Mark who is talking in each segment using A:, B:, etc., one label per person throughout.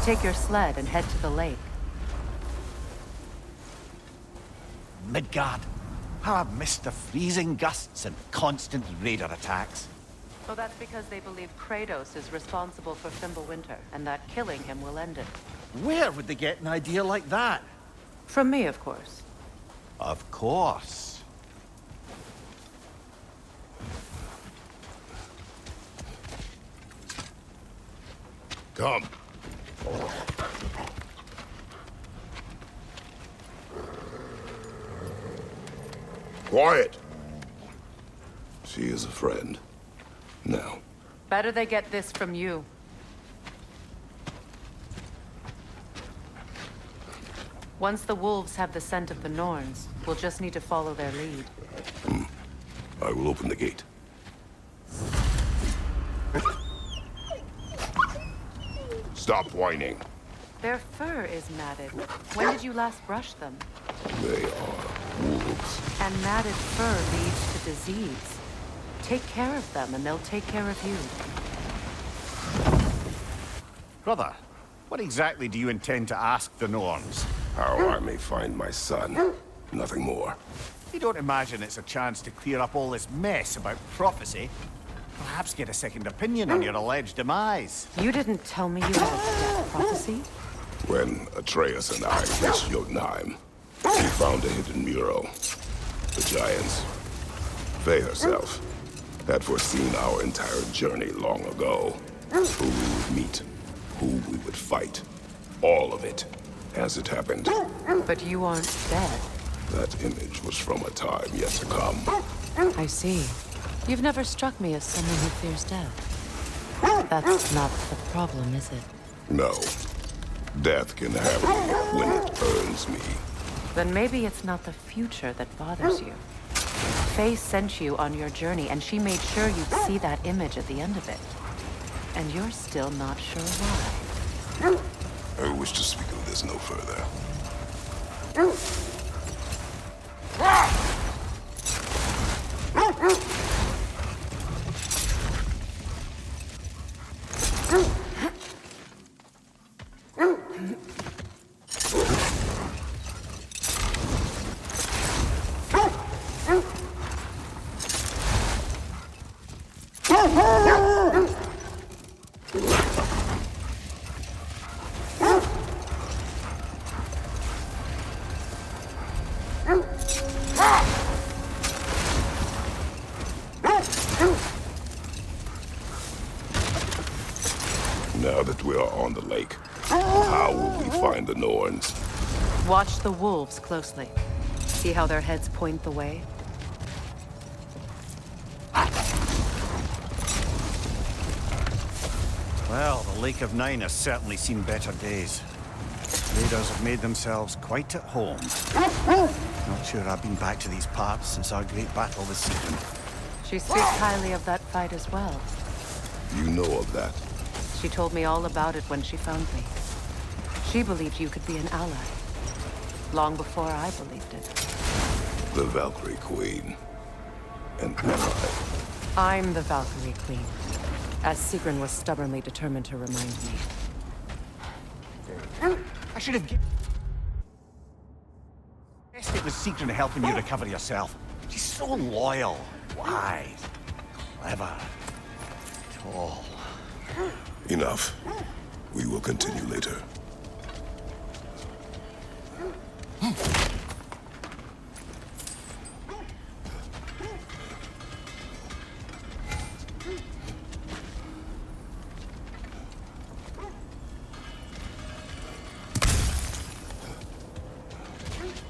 A: Take your sled and head to the lake.
B: Midgard. How I've missed the freezing gusts and constant raider attacks.
A: Well, that's because they believe Kratos is responsible for Fimbulwinter, and that killing him will end it.
B: Where would they get an idea like that?
A: From me, of course.
B: Of course.
C: Come. Quiet. She is a friend. Now.
A: Better they get this from you. Once the wolves have the scent of the Norns, we'll just need to follow their lead.
C: I will open the gate. Stop whining.
A: Their fur is matted. When did you last brush them?
C: They are wolves.
A: And matted fur leads to disease. Take care of them, and they'll take care of you.
B: Brother, what exactly do you intend to ask the Norns?
C: How I may find my son. Nothing more.
B: You don't imagine it's a chance to clear up all this mess about prophecy? Perhaps get a second opinion on your alleged demise.
A: You didn't tell me you had a death prophecy?
C: When Atreus and I reached Jotunheim, we found a hidden mural. The Giants, Faye herself, had foreseen our entire journey long ago. Who we would meet, who we would fight. All of it, as it happened.
A: But you aren't dead.
C: That image was from a time yet to come.
A: I see. You've never struck me as someone who fears death. That's not the problem, is it?
C: No. Death can have me when it earns me.
A: Then maybe it's not the future that bothers you. Faye sent you on your journey, and she made sure you'd see that image at the end of it. And you're still not sure why.
C: I wish to speak of this no further. Now that we are on the lake, how will we find the Norns?
A: Watch the wolves closely. See how their heads point the way?
B: Well, the Lake of Nine has certainly seen better days. Raiders have made themselves quite at home. Not sure I've been back to these parts since our great battle with Sigrun.
A: She speaks highly of that fight as well.
C: You know of that?
A: She told me all about it when she found me. She believed you could be an ally. Long before I believed it.
C: The Valkyrie Queen. And am I?
A: I'm the Valkyrie Queen. As Sigrun was stubbornly determined to remind me.
B: I should have guessed it was Sigrun helping you recover yourself. She's so loyal, wise, clever, tall.
C: Enough. We will continue later.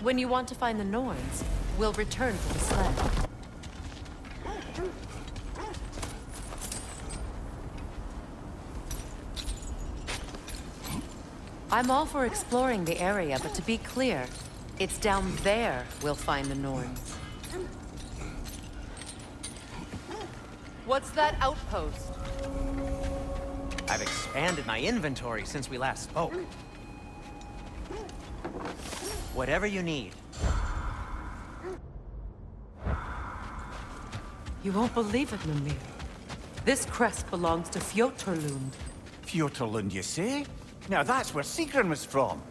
A: When you want to find the Norns, we'll return to the sled. I'm all for exploring the area, but to be clear, it's down there we'll find the Norns. What's that outpost?
D: I've expanded my inventory since we last spoke. Whatever you need.
A: You won't believe it, Mimir. This crest belongs to Fjotorlund.
B: Fjotorlund, you say? Now that's where Sigrun was from.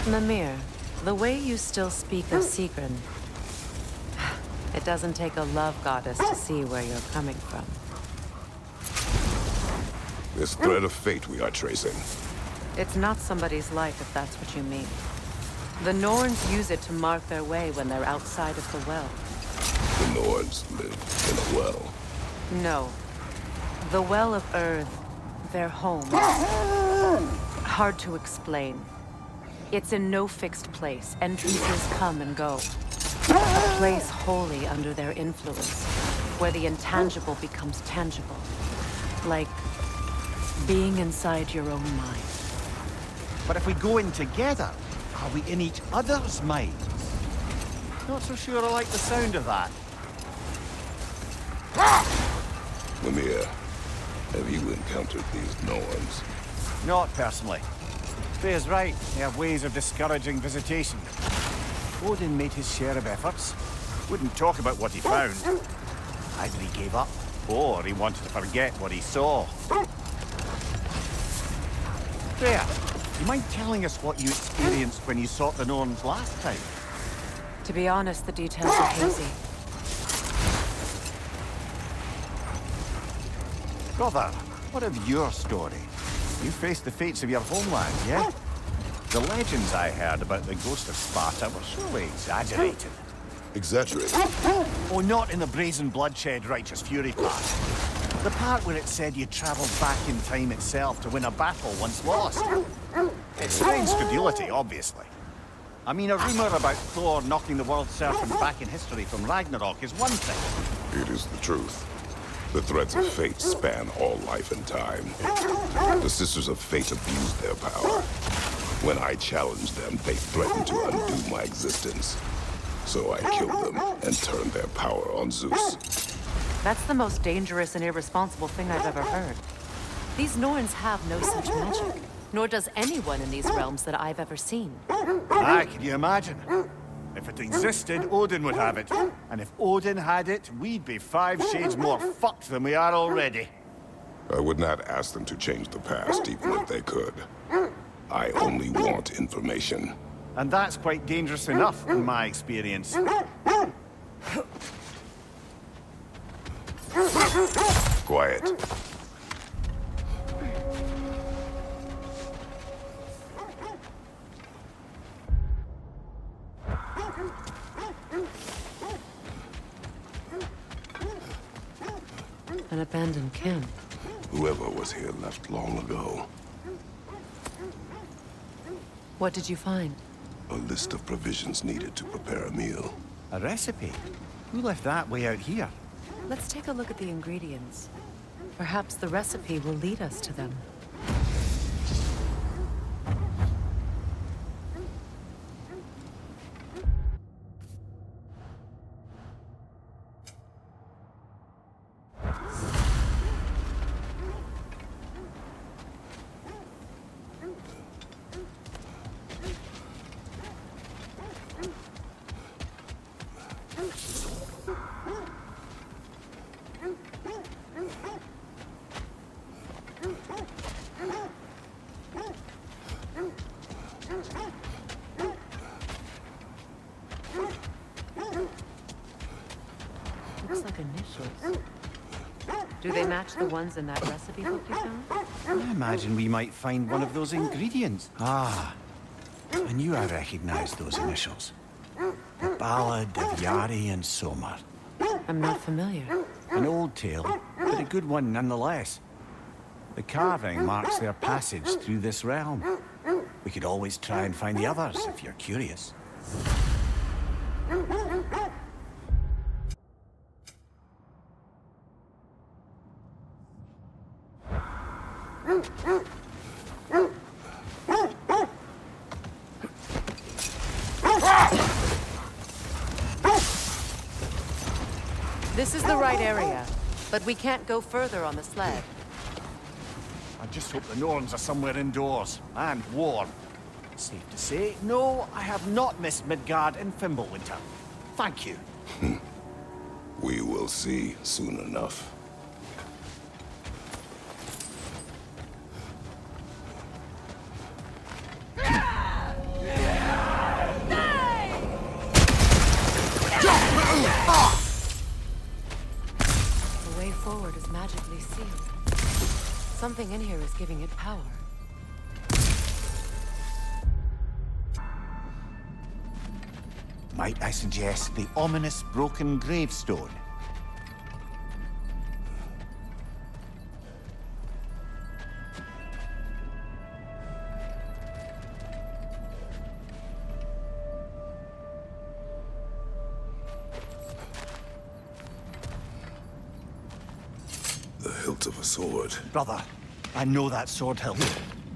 A: Mimir, the way you still speak of Sigrun, it doesn't take a love goddess to see where you're coming from.
C: This thread of fate we are tracing.
A: It's not somebody's life, if that's what you mean. The Norns use it to mark their way when they're outside of the well.
C: The Norns live in a well.
A: No. The Well of Earth, their home. Hard to explain. It's in no fixed place. Entrances come and go. A place wholly under their influence, where the intangible becomes tangible. Like being inside your own mind.
B: But if we go in together, are we in each other's minds? Not so sure I like the sound of that.
C: Mimir, have you encountered these Norns?
B: Not personally. Freya's right. They have ways of discouraging visitation. Odin made his share of efforts. Wouldn't talk about what he found. Either he gave up, or he wanted to forget what he saw. Freya, you mind telling us what you experienced when you sought the Norns last time?
A: To be honest, the details are hazy.
B: Brother, what of your story? You faced the fates of your homeland, yeah? The legends I heard about the ghost of Sparta were surely exaggerated.
C: Exaggerated?
B: Oh, not in the brazen bloodshed righteous fury part. The part where it said you travelled back in time itself to win a battle once lost. It's strange credulity, obviously. I mean, a rumour about Thor knocking the world serpent back in history from Ragnarok is one thing.
C: It is the truth. The threads of fate span all life and time. The Sisters of Fate abused their power. When I challenged them, they threatened to undo my existence. So I killed them and turned their power on Zeus.
A: That's the most dangerous and irresponsible thing I've ever heard. These Norns have no such magic. Nor does anyone in these realms that I've ever seen.
B: Ah, can you imagine? If it existed, Odin would have it. And if Odin had it, we'd be 5 shades more fucked than we are already.
C: I would not ask them to change the past, even if they could. I only want information.
B: And that's quite dangerous enough, in my experience.
C: Quiet.
A: An abandoned camp.
C: Whoever was here left long ago.
A: What did you find?
C: A list of provisions needed to prepare a meal.
B: A recipe? Who left that way out here?
A: Let's take a look at the ingredients. Perhaps the recipe will lead us to them. Looks like initials. Do they match the ones in that recipe book you found?
B: I imagine we might find one of those ingredients. Ah, I knew I recognized those initials. The Ballad of Yari and Somar.
A: I'm not familiar.
B: An old tale, but a good one nonetheless. The carving marks their passage through this realm. We could always try and find the others if you're curious.
A: This is the right area, but we can't go further on the sled.
B: I just hope the Norns are somewhere indoors, and warm. Safe to say, no, I have not missed Midgard in Fimbulwinter. Thank you.
C: We will see soon enough.
A: The way forward is magically sealed. Something in here is giving it power.
B: Might I suggest the ominous broken gravestone?
C: The hilt of a sword.
B: Brother, I know that sword hilt.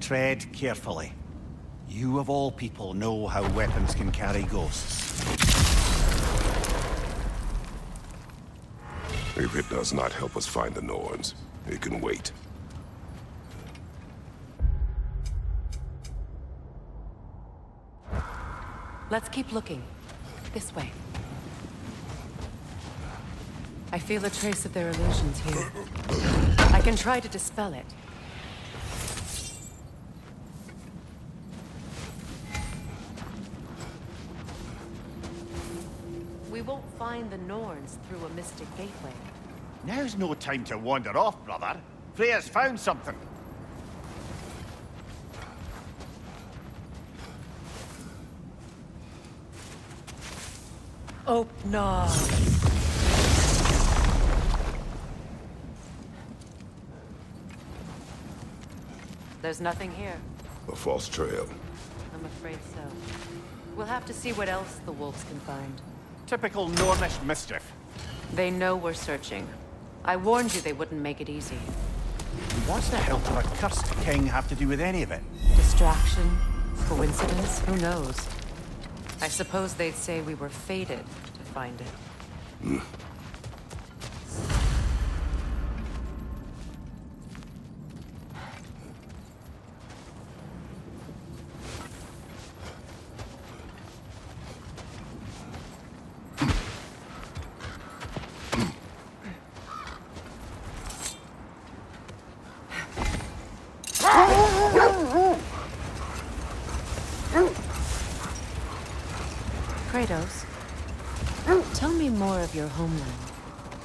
B: Tread carefully. You of all people know how weapons can carry ghosts.
C: If it does not help us find the Norns, it can wait.
A: Let's keep looking. This way. I feel a trace of their illusions here. I can try to dispel it. We won't find the Norns through a mystic gateway.
B: Now's no time to wander off, brother. Freya's found something.
A: Oh, no. There's nothing here.
C: A false trail.
A: I'm afraid so. We'll have to see what else the wolves can find.
B: Typical Nornish mischief.
A: They know we're searching. I warned you they wouldn't make it easy.
B: What's the hilt of a cursed king have to do with any of it?
A: Distraction? Coincidence? Who knows? I suppose they'd say we were fated to find it. Kratos, tell me more of your homeland.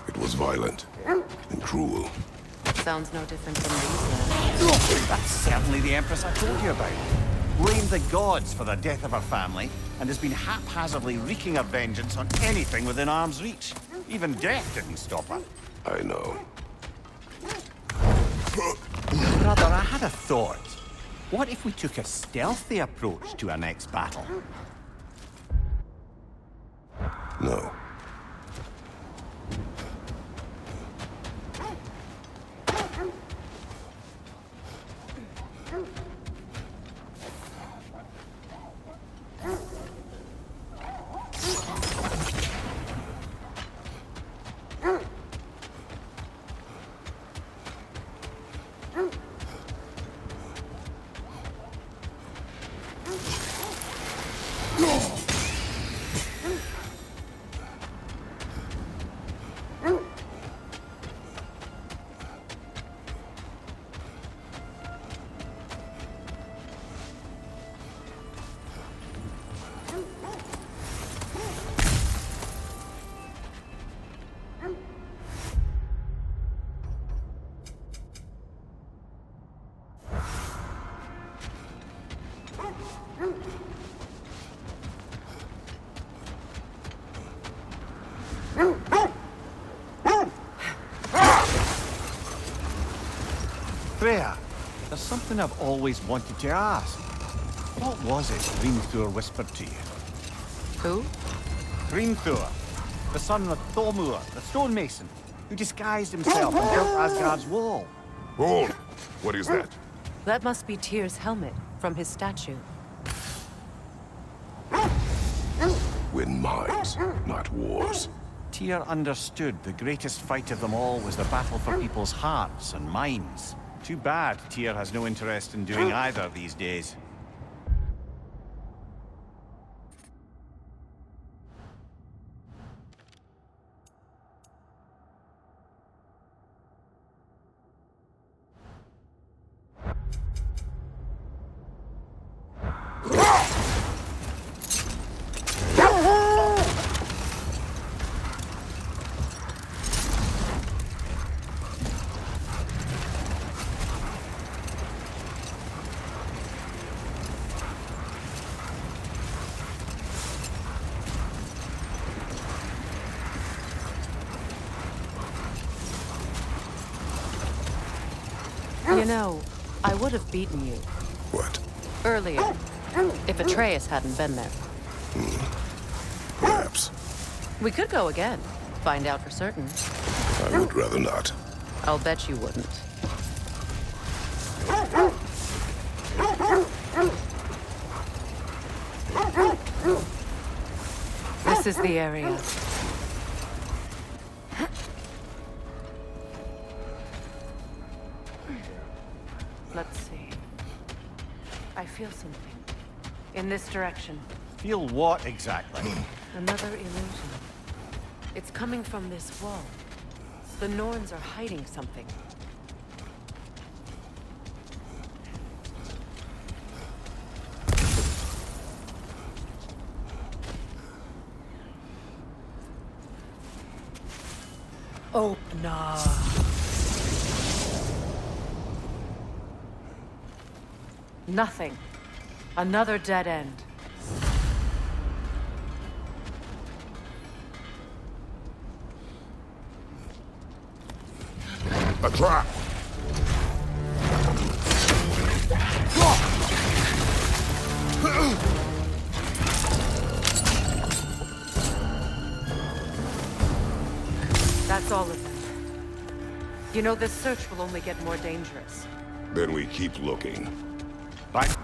C: It was violent and cruel.
A: Sounds no different from these lands.
B: That's certainly the Empress I told you about. Blamed the gods for the death of her family, and has been haphazardly wreaking her vengeance on anything within arm's reach. Even death didn't stop her.
C: I know.
B: Brother, I had a thought. What if we took a stealthy approach to our next battle?
C: No.
B: Freya, there's something I've always wanted to ask. What was it Hrimthur whispered to you?
A: Who?
B: Hrimthur, the son of Thormur, the stonemason, who disguised himself and built Asgard's wall.
C: Hold! What is that?
A: That must be Tyr's helmet from his statue.
C: Win minds, not wars.
B: Tyr understood the greatest fight of them all was the battle for people's hearts and minds. Too bad Tyr has no interest in doing either these days.
A: You know, I would have beaten you
C: What?
A: earlier if Atreus hadn't been there.
C: Perhaps.
A: We could go again, find out for certain.
C: I would rather not.
A: I'll bet you wouldn't. This is the area. Let's see. I feel something. In this direction.
B: Feel what exactly?
A: Another illusion. It's coming from this wall. The Norns are hiding something. Opener. Nothing. Another dead end.
C: A trap!
A: That's all of them. You know, this search will only get more dangerous.
C: Then we keep looking.
B: Right.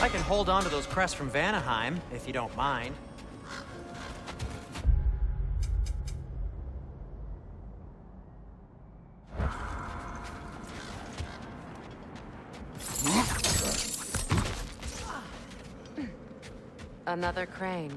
D: I can hold on to those crests from Vanaheim, if you don't mind.
A: Another crane.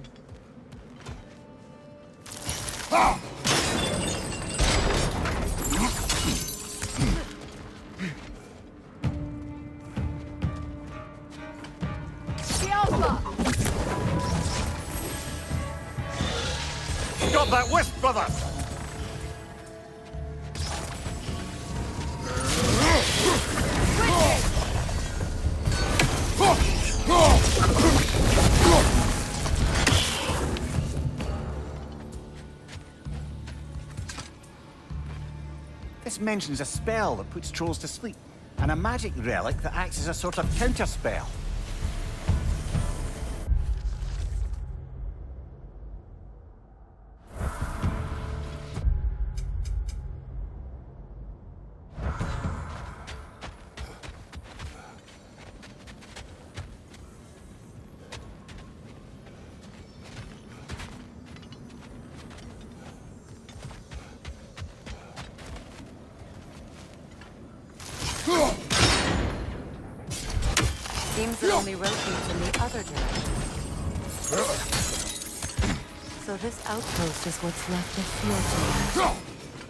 B: Got that wisp, brother! This mentions a spell that puts trolls to sleep, and a magic relic that acts as a sort of counterspell.
A: Seems it only rotates in the other direction. So this outpost is what's left of Fjordland.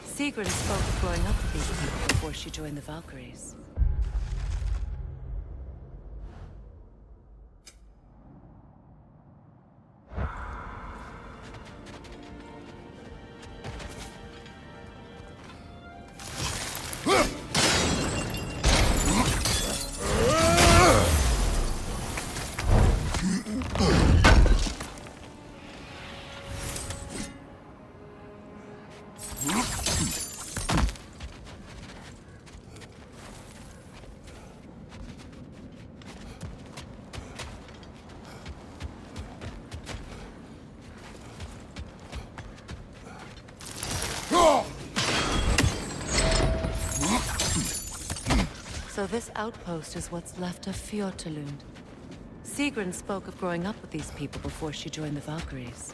A: Sigrid spoke of growing up with these people before she joined the Valkyries. So this outpost is what's left of Fjordland. Sigrun spoke of growing up with these people before she joined the Valkyries.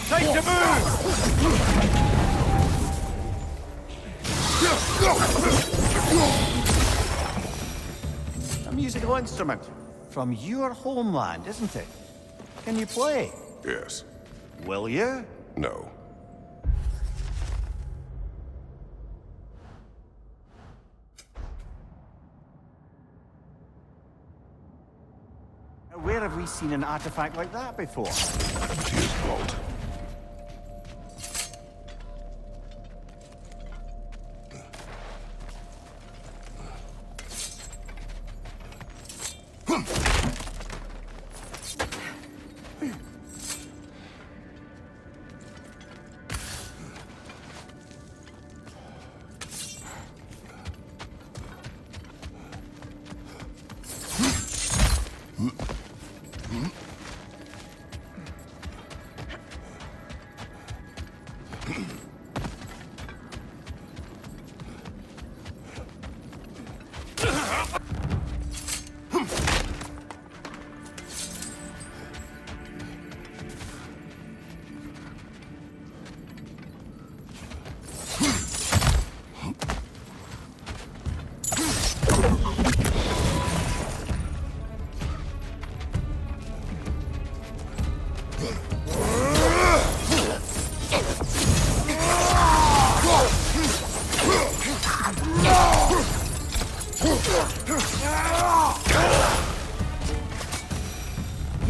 B: Time to move! A musical instrument from your homeland, isn't it? Can you play?
C: Yes.
B: Will you?
C: No.
B: Where have we seen an artifact like that before?
C: His vault.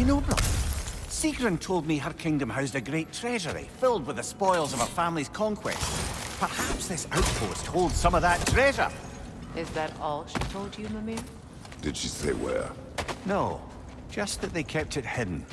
B: You know, brother, Sigrun told me her kingdom housed a great treasury filled with the spoils of her family's conquest. Perhaps this outpost holds some of that treasure.
A: Is that all she told you, Mimir?
C: Did she say where?
B: No, just that they kept it hidden.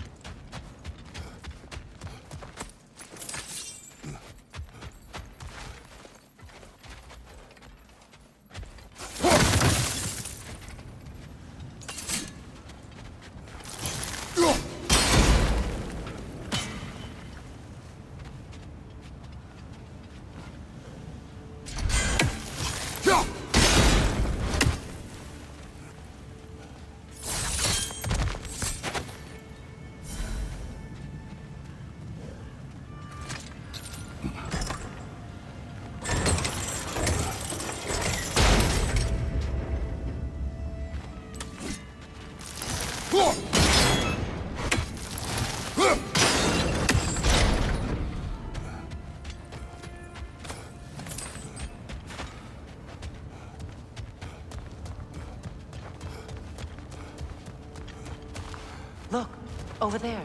A: Over there.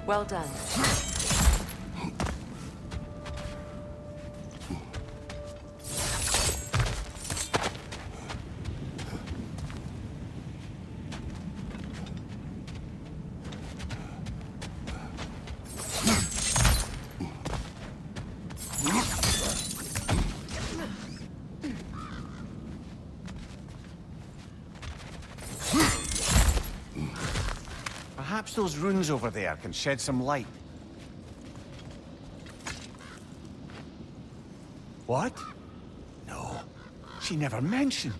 A: Well done.
B: Perhaps those runes over there can shed some light. What? No, she never mentioned.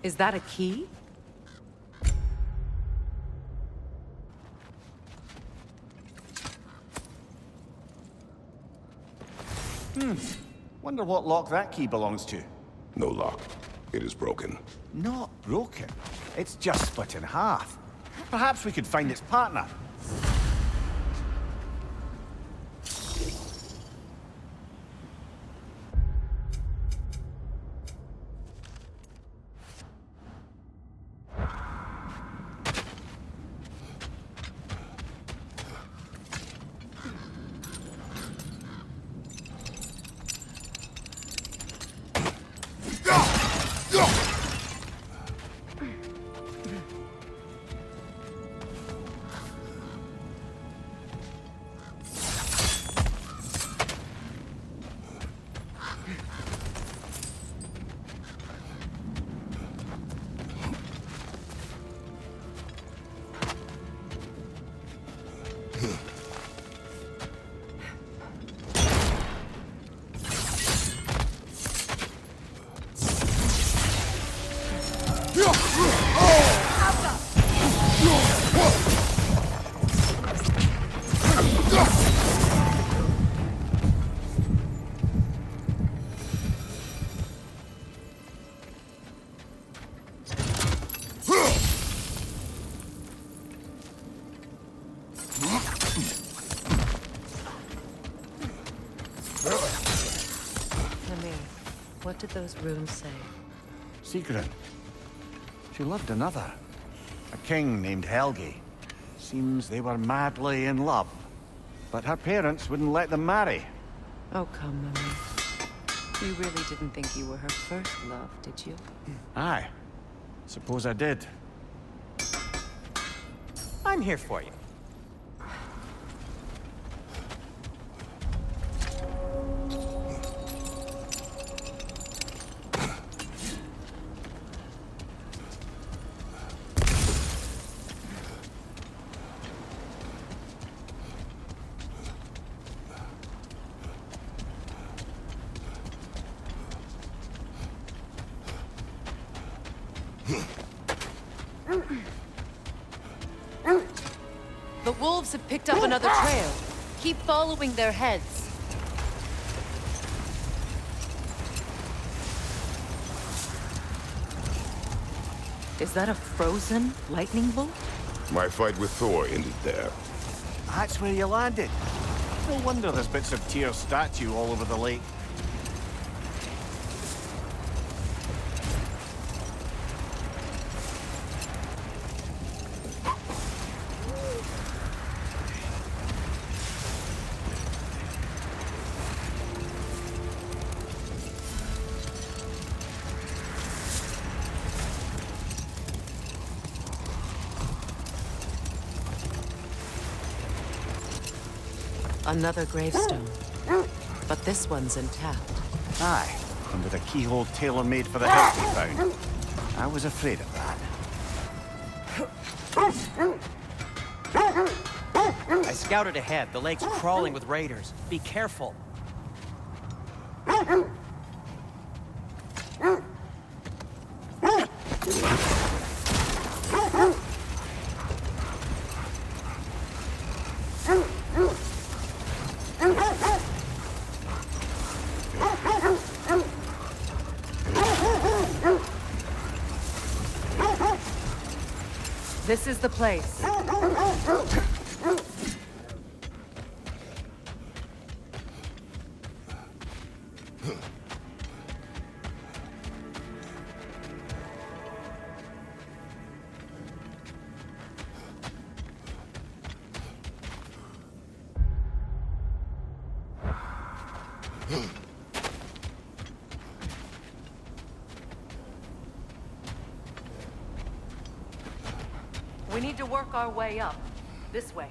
A: Is that a key?
B: Wonder what lock that key belongs to.
C: No lock. It is broken.
B: Not broken. It's just split in half. Perhaps we could find its partner.
A: What did those runes say?
B: Sigrun. She loved another. A king named Helgi. Seems they were madly in love. But her parents wouldn't let them marry.
A: Oh, come, Mummy. You really didn't think you were her first love, did you?
B: Aye. Suppose I did.
D: I'm here for you.
A: The wolves have picked up another trail. Keep following their heads. Is that a frozen lightning bolt?
C: My fight with Thor ended there.
B: That's where you landed. No wonder there's bits of Tyr's statue all over the lake.
A: Another gravestone. but this one's intact.
B: Aye, and with a keyhole tailor-made for the head we found. I was afraid of that.
D: I scouted ahead. The lake's crawling with raiders. Be careful.
A: This is the place. We need to work our way up. This way.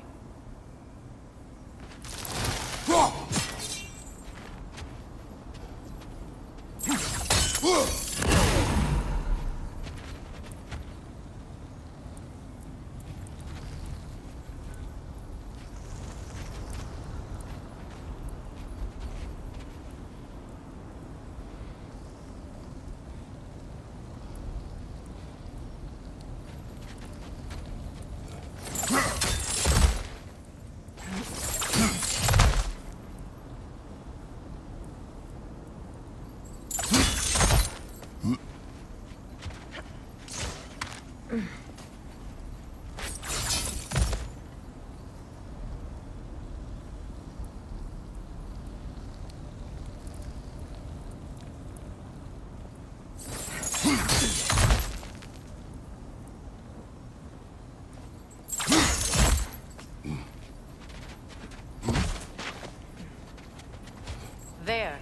A: There.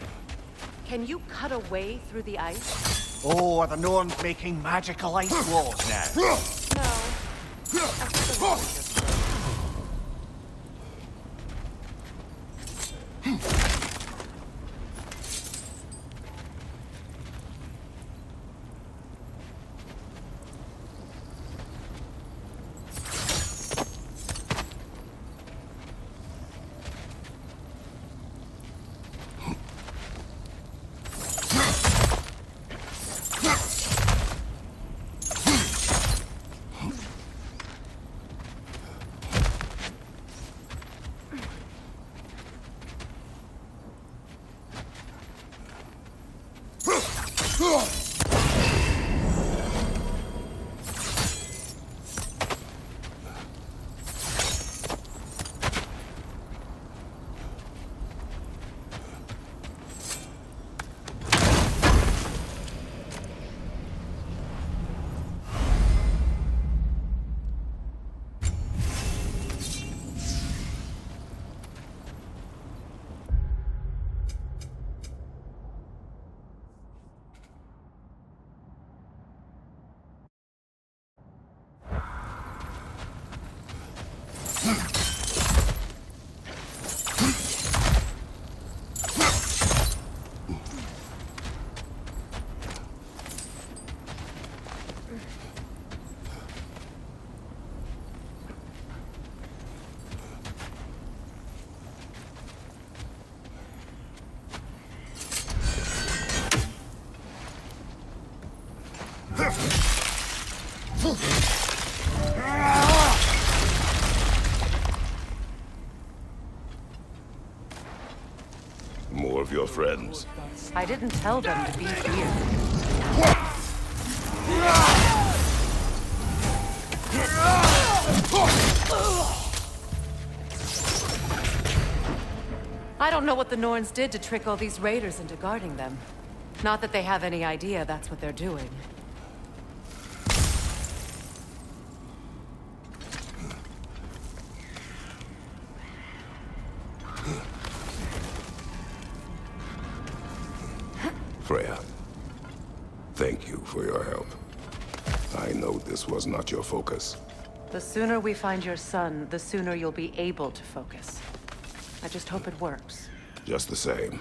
A: Can you cut a way through the ice?
B: Oh, are the Norns making magical ice walls now?
A: No. I think the walls are just broken.
C: More of your friends.
A: I didn't tell them to be here. I don't know what the Norns did to trick all these raiders into guarding them. Not that they have any idea that's what they're doing.
C: Freya, thank you for your help. I know this was not your focus.
A: The sooner we find your son, the sooner you'll be able to focus. I just hope it works.
C: Just the same.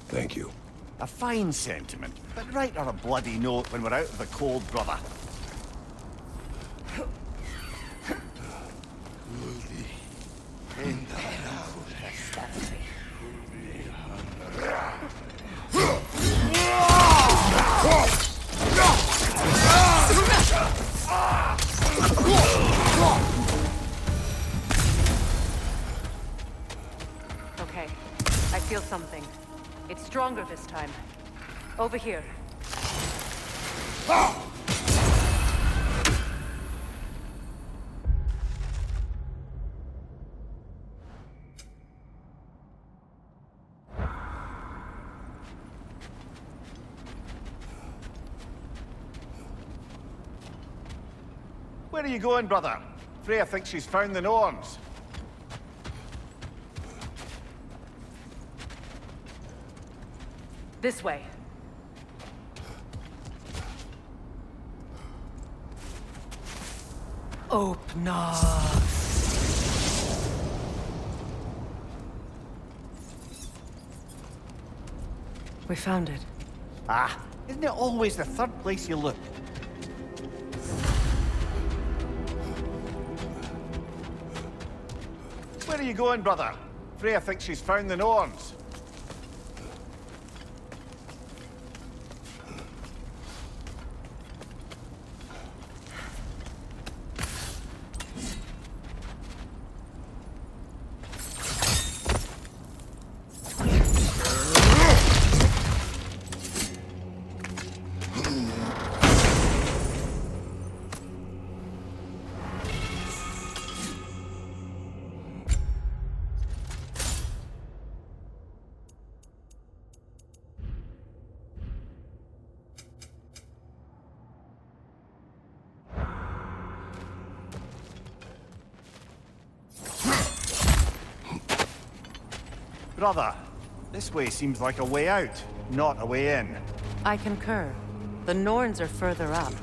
C: Thank you.
B: A fine sentiment, but write her a bloody note when we're out of the cold, brother.
A: Okay, I feel something. It's stronger this time. Over here.
B: Where are you going, brother? Freya thinks she's found the Norns.
A: This way. Open up. We found it.
B: Ah, isn't it always the third place you look? Where are you going, brother? Freya thinks she's found the Norns. Brother, this way seems like a way out, not a way in.
A: I concur. The Norns are further up.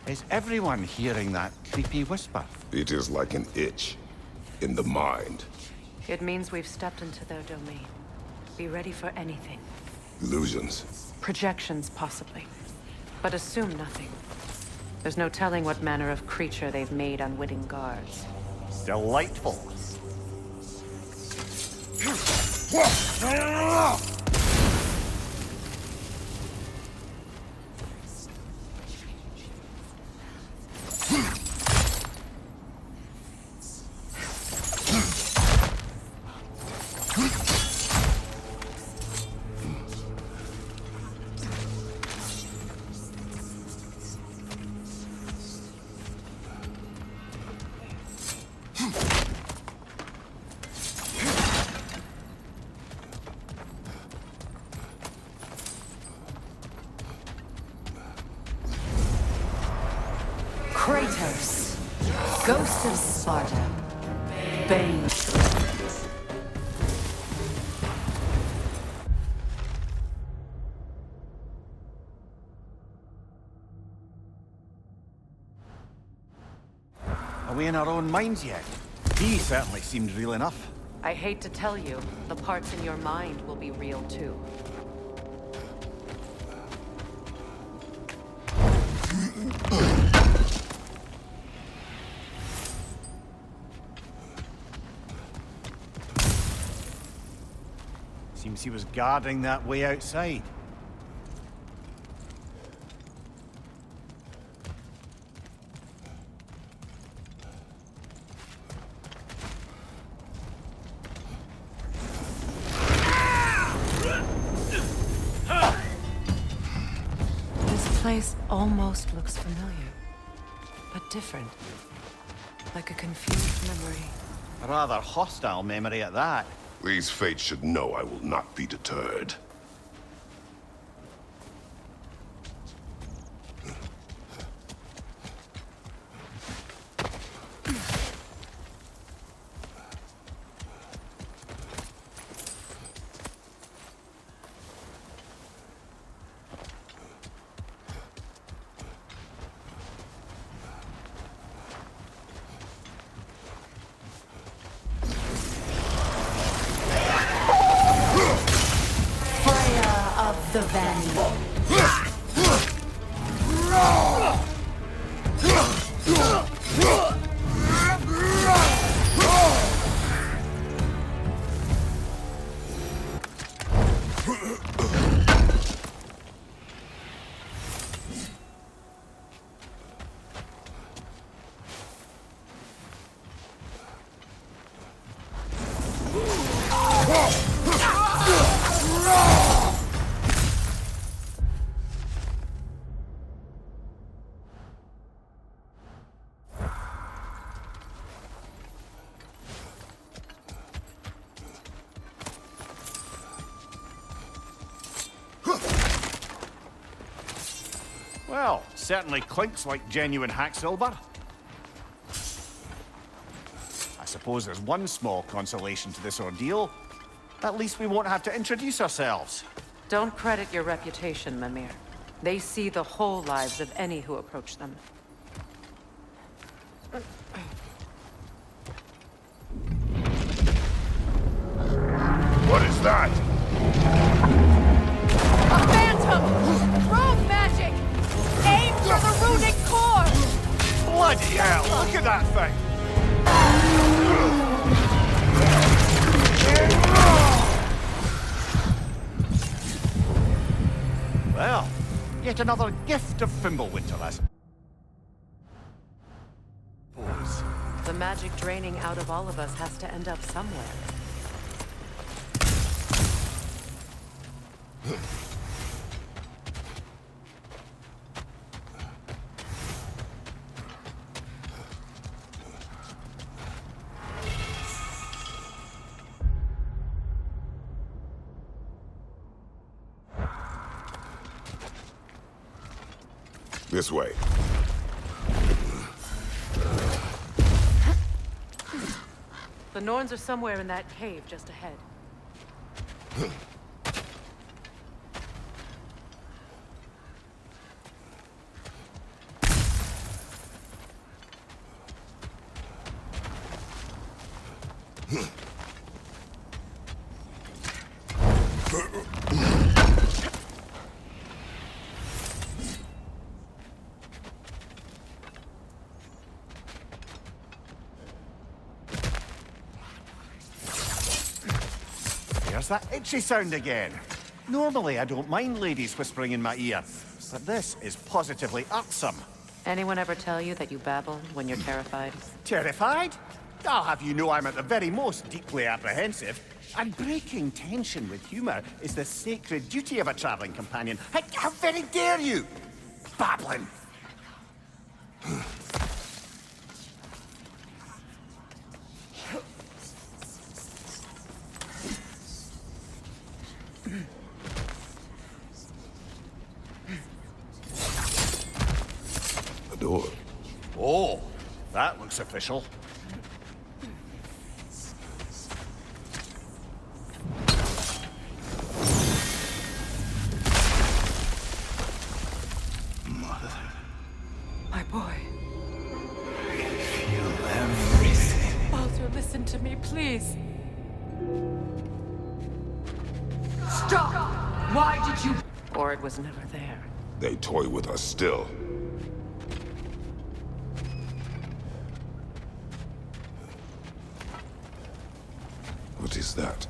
B: Is everyone hearing that creepy whisper?
C: It is like an itch in the mind.
A: It means we've stepped into their domain. Be ready for anything.
C: Illusions.
A: Projections, possibly. But assume nothing. There's no telling what manner of creature they've made unwitting guards.
B: Delightful.
A: Kratos, Ghost of Sparta, Bane.
B: Are we in our own minds yet? He certainly seemed real enough.
A: I hate to tell you, the parts in your mind will be real too.
B: Seems he was guarding that way outside.
A: This place almost looks familiar, but different. Like a confused memory.
B: A rather hostile memory at that.
C: These fates should know I will not be deterred.
A: The Vanny.
B: Well, certainly clinks like genuine hack silver. I suppose there's one small consolation to this ordeal. At least we won't have to introduce ourselves.
A: Don't credit your reputation, Mimir. They see the whole lives of any who approach them.
C: What is that?
E: A phantom! Rogue magic! Aim for the runic core!
B: Bloody hell, look at that thing! Well, yet another gift of Fimbulwinter, I suppose.
A: The magic draining out of all of us has to end up somewhere.
C: This way.
A: The Norns are somewhere in that cave just ahead.
B: There's that itchy sound again. Normally, I don't mind ladies whispering in my ear, but this is positively irksome.
A: Anyone ever tell you that you babble when you're terrified?
B: Terrified? I'll have you know I'm at the very most deeply apprehensive. And breaking tension with humor is the sacred duty of a traveling companion. How very dare you! Babbling!
C: The door.
B: Oh, that looks official.
A: My boy.
F: I can feel everything.
A: Baldur, listen to me, please.
E: Stop! Why did you...
A: Or it was never there.
C: They toy with us still. What is that?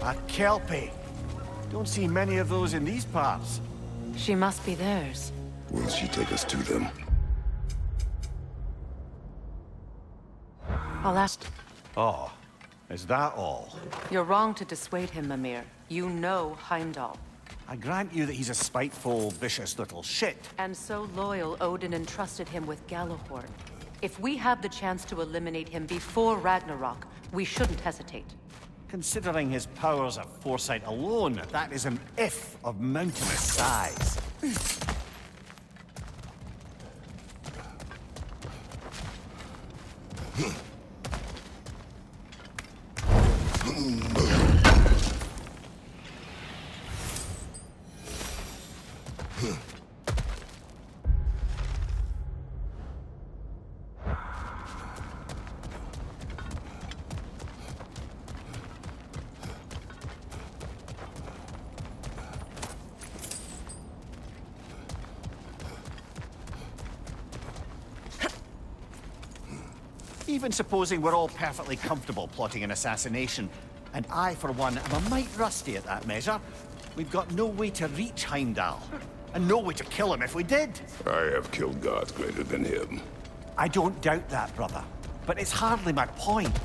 B: A kelpie. Don't see many of those in these parts.
A: She must be theirs.
C: Will she take us to them?
A: I'll ask.
B: Oh, is that all?
A: You're wrong to dissuade him, Mimir. You know Heimdall.
B: I grant you that he's a spiteful, vicious little shit.
A: And so loyal, Odin entrusted him with Galahorn. If we have the chance to eliminate him before Ragnarok, we shouldn't hesitate.
B: Considering his powers of foresight alone, that is an if of mountainous size. Even supposing we're all perfectly comfortable plotting an assassination, and I, for one, am a mite rusty at that measure, we've got no way to reach Heimdall, and no way to kill him if we did.
C: I have killed gods greater than him.
B: I don't doubt that, brother, but it's hardly my point.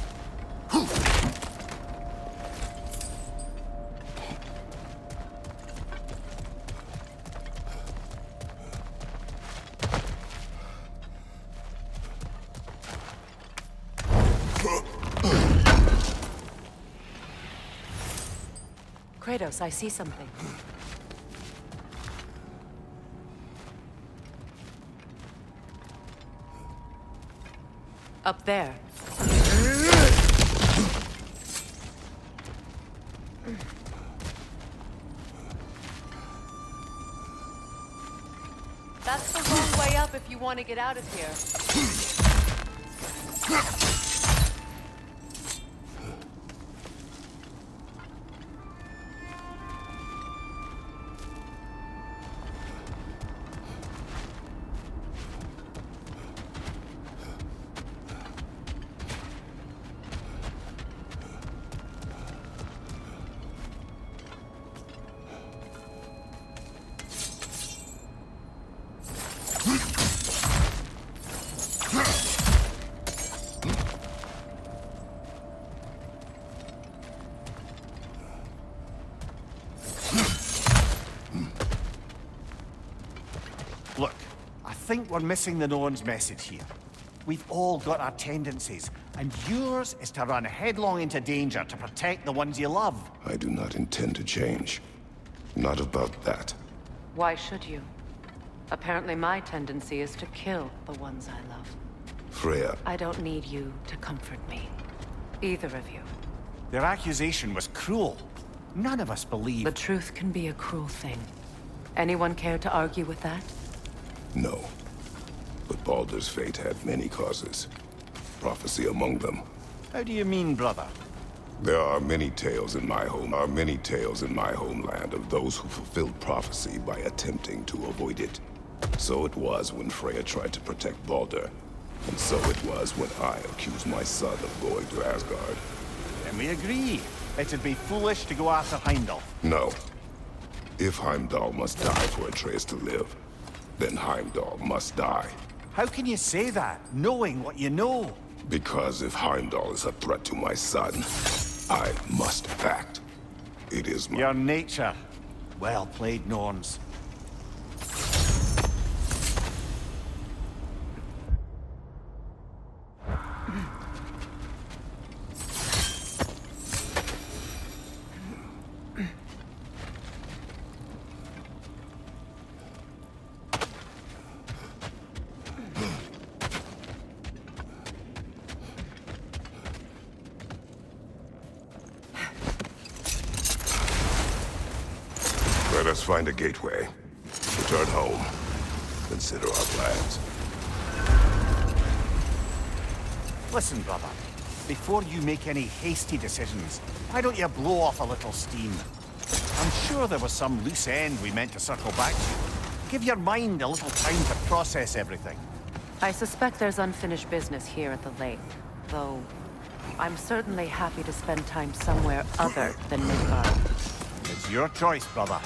A: Kratos, I see something. Up there. That's the wrong way up if you want to get out of here.
B: Look, I think we're missing the Norn's message here. We've all got our tendencies, and yours is to run headlong into danger to protect the ones you love.
C: I do not intend to change. Not about that.
A: Why should you? Apparently my tendency is to kill the ones I love.
C: Freya,
A: I don't need you to comfort me. Either of you.
B: Their accusation was cruel. None of us believe.
A: The truth can be a cruel thing. Anyone care to argue with that?
C: no. But Baldur's fate had many causes. Prophecy among them.
B: How do you mean, brother?
C: There are many tales in my homeland of those who fulfilled prophecy by attempting to avoid it. So it was when Freya tried to protect Baldur. And so it was when I accused my son of going to Asgard.
B: Then we agree. It'd be foolish to go after Heimdall.
C: No. If Heimdall must die for Atreus to live, then Heimdall must die.
B: How can you say that, knowing what you know?
C: Because if Heimdall is a threat to my son, I must act. It is my...
B: Your nature. Well played, Norns.
C: Let us find a gateway. Return home. Consider our plans.
B: Listen, brother. Before you make any hasty decisions, why don't you blow off a little steam? I'm sure there was some loose end we meant to circle back to. Give your mind a little time to process everything.
A: I suspect there's unfinished business here at the lake, though I'm certainly happy to spend time somewhere other than Midgard.
B: It's your choice, brother.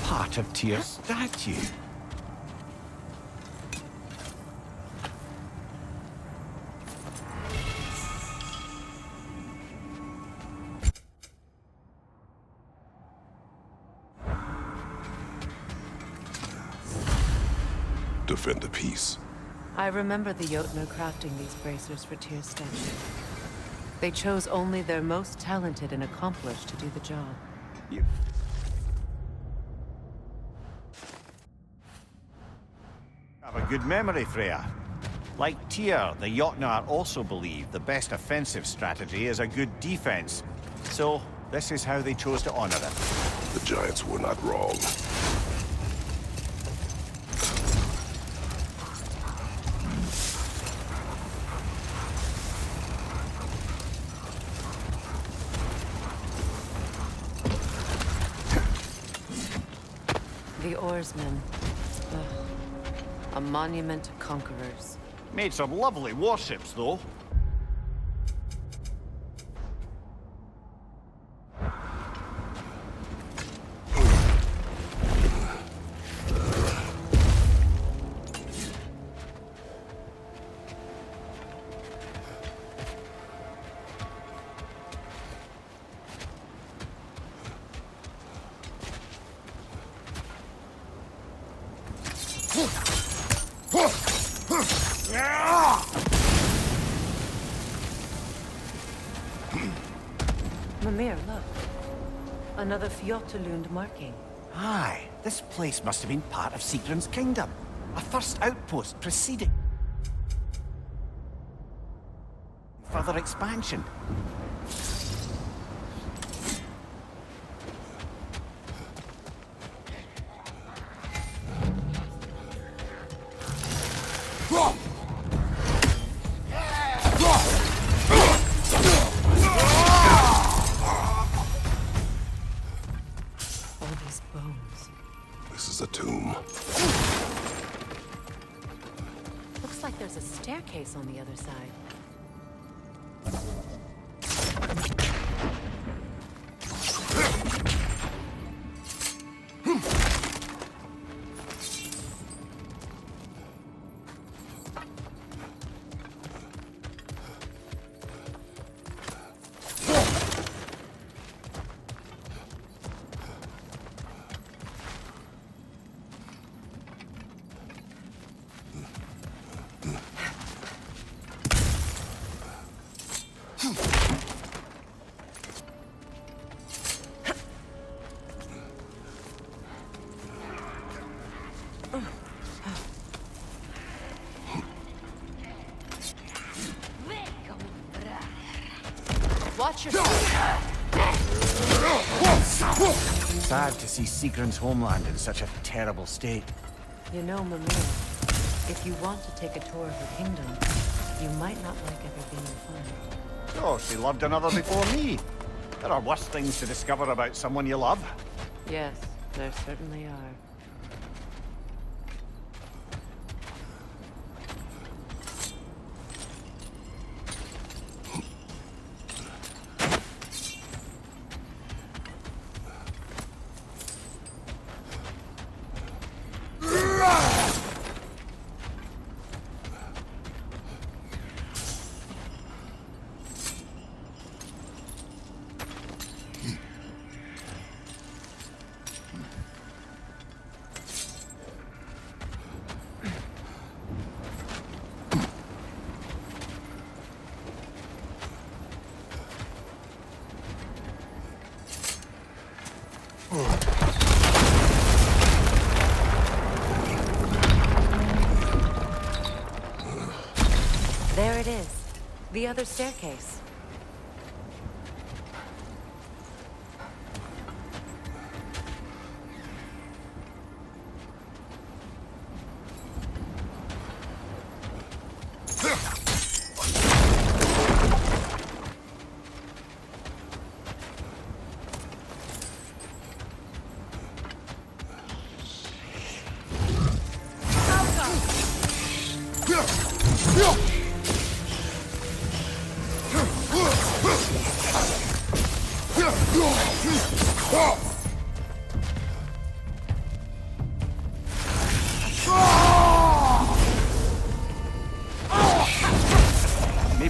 B: part of Tyr's statue.
C: Defend the peace.
A: I remember the Jotnar crafting these bracers for Tyr's statue. They chose only their most talented and accomplished to do the job.
B: You... have a good memory, Freya. Like Tyr, the Jotnar also believe the best offensive strategy is a good defense. So, this is how they chose to honor it.
C: The Giants were not wrong.
A: The oarsmen. Ugh. A monument to conquerors.
B: Made some lovely warships, though.
A: Mimir, look. Another Fjotalund marking.
B: Aye, this place must have been part of Sigrun's kingdom. A first outpost preceding further expansion.
A: All these bones.
C: This is a tomb.
A: Looks like there's a staircase on the other side. Watch yourself.
B: Sad to see Sigrun's homeland in such a terrible state.
A: You know, Mimir, if you want to take a tour of her kingdom, you might not like everything you find.
B: Oh, she loved another before me. There are worse things to discover about someone you love.
A: Yes, there certainly are. There it is. The other staircase.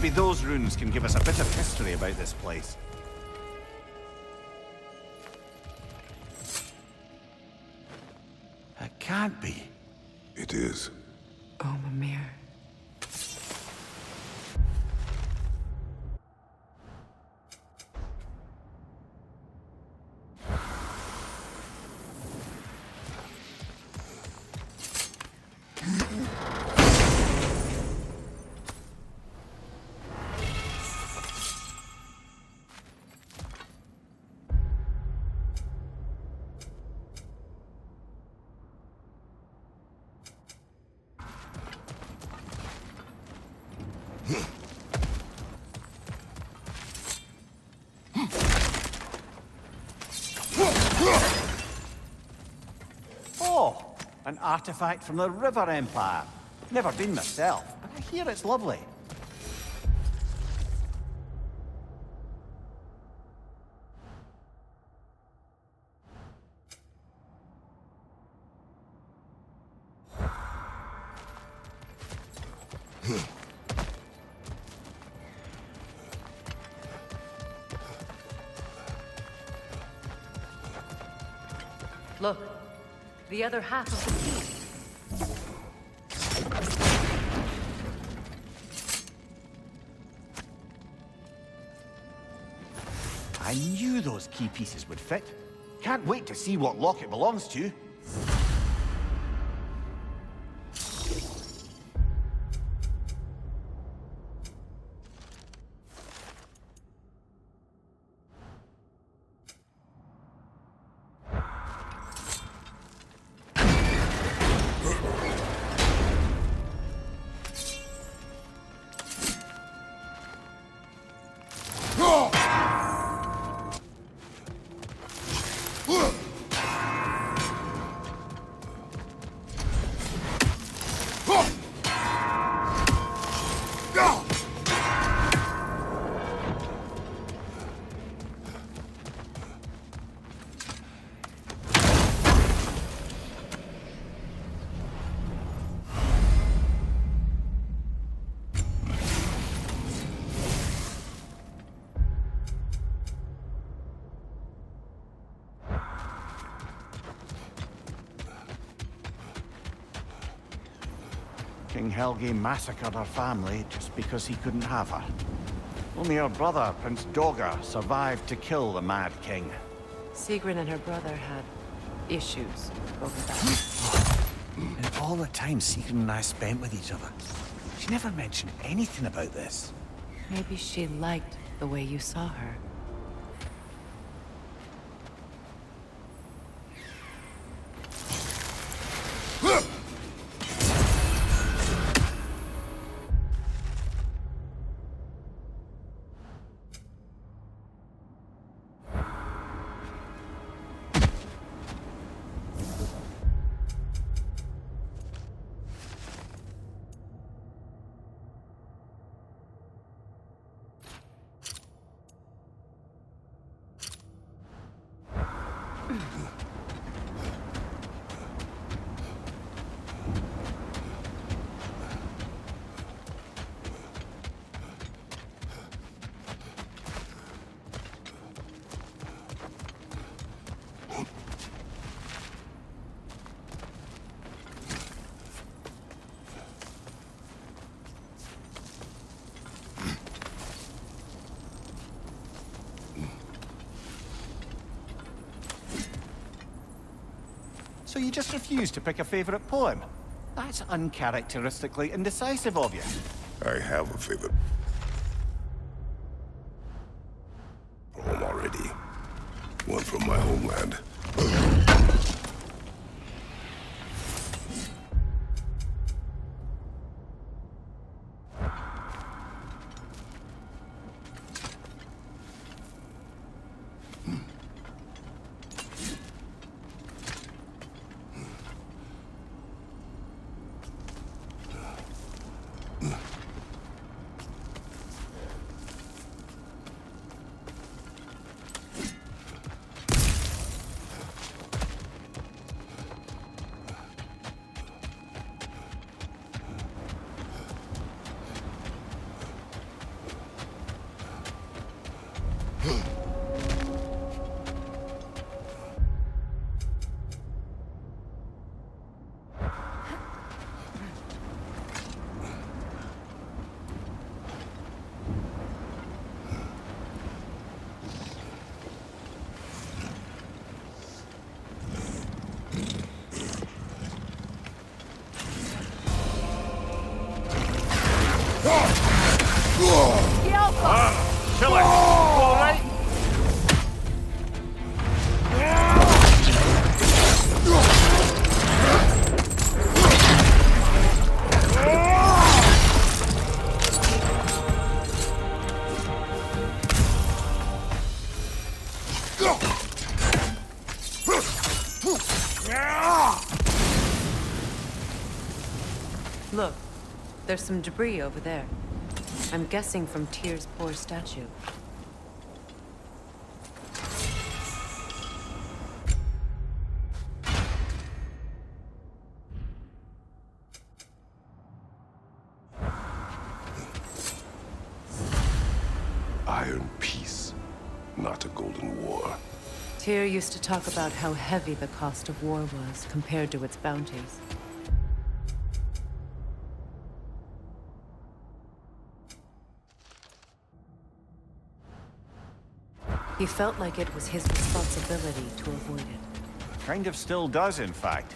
B: Maybe those runes can give us a bit of history about this place. It can't be.
C: It is.
A: Oh, Mimir.
B: Oh, an artifact from the River Empire. Never been myself, but I hear it's lovely.
A: Look, the other half of the key.
B: I knew those key pieces would fit. Can't wait to see what lock it belongs to. King Helge massacred her family just because he couldn't have her. Only her brother, Prince Dogger, survived to kill the Mad King.
A: Sigrun and her brother had issues over that.
B: And all the time Sigrun and I spent with each other, she never mentioned anything about this.
A: Maybe she liked the way you saw her. So you just refuse to pick a favorite poem? That's uncharacteristically indecisive of you.
C: I have a favorite poem already. One from my homeland.
A: Look, there's some debris over there. I'm guessing from Tyr's poor statue.
C: Iron peace, not a golden war.
A: Tyr used to talk about how heavy the cost of war was compared to its bounties. He felt like it was his responsibility to avoid it.
B: Kind of still does, in fact.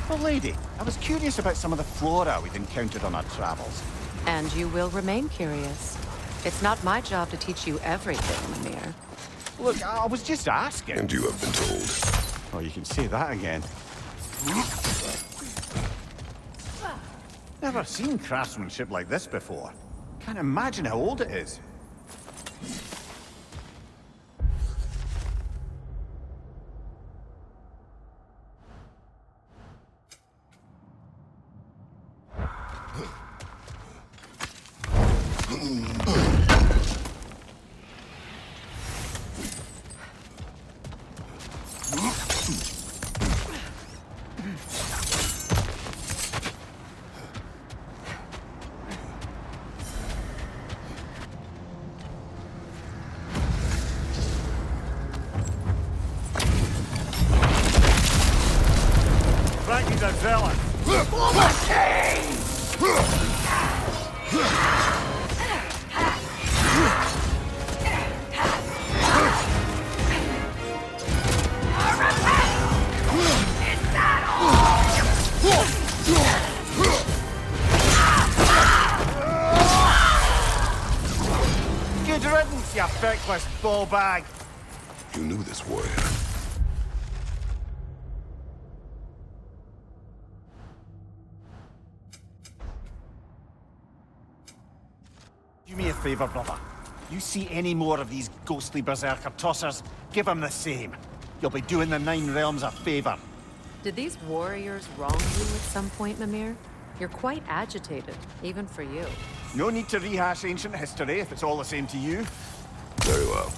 B: Oh, lady, I was curious about some of the flora we've encountered on our travels.
A: And you will remain curious. It's not my job to teach you everything, Mimir.
B: Look, I was just asking.
C: And you have been told.
B: Oh, you can say that again. Never seen craftsmanship like this before. Can't imagine how old it is. Frankie's a zealot. Good riddance, you feckless ball bag.
C: You knew this warrior.
B: Do me a favor, brother. You see any more of these ghostly berserker tossers, give them the same. You'll be doing the Nine Realms a favor.
A: Did these warriors wrong you at some point, Mimir? You're quite agitated, even for you.
B: No need to rehash ancient history if it's all the same to you.
C: Very well.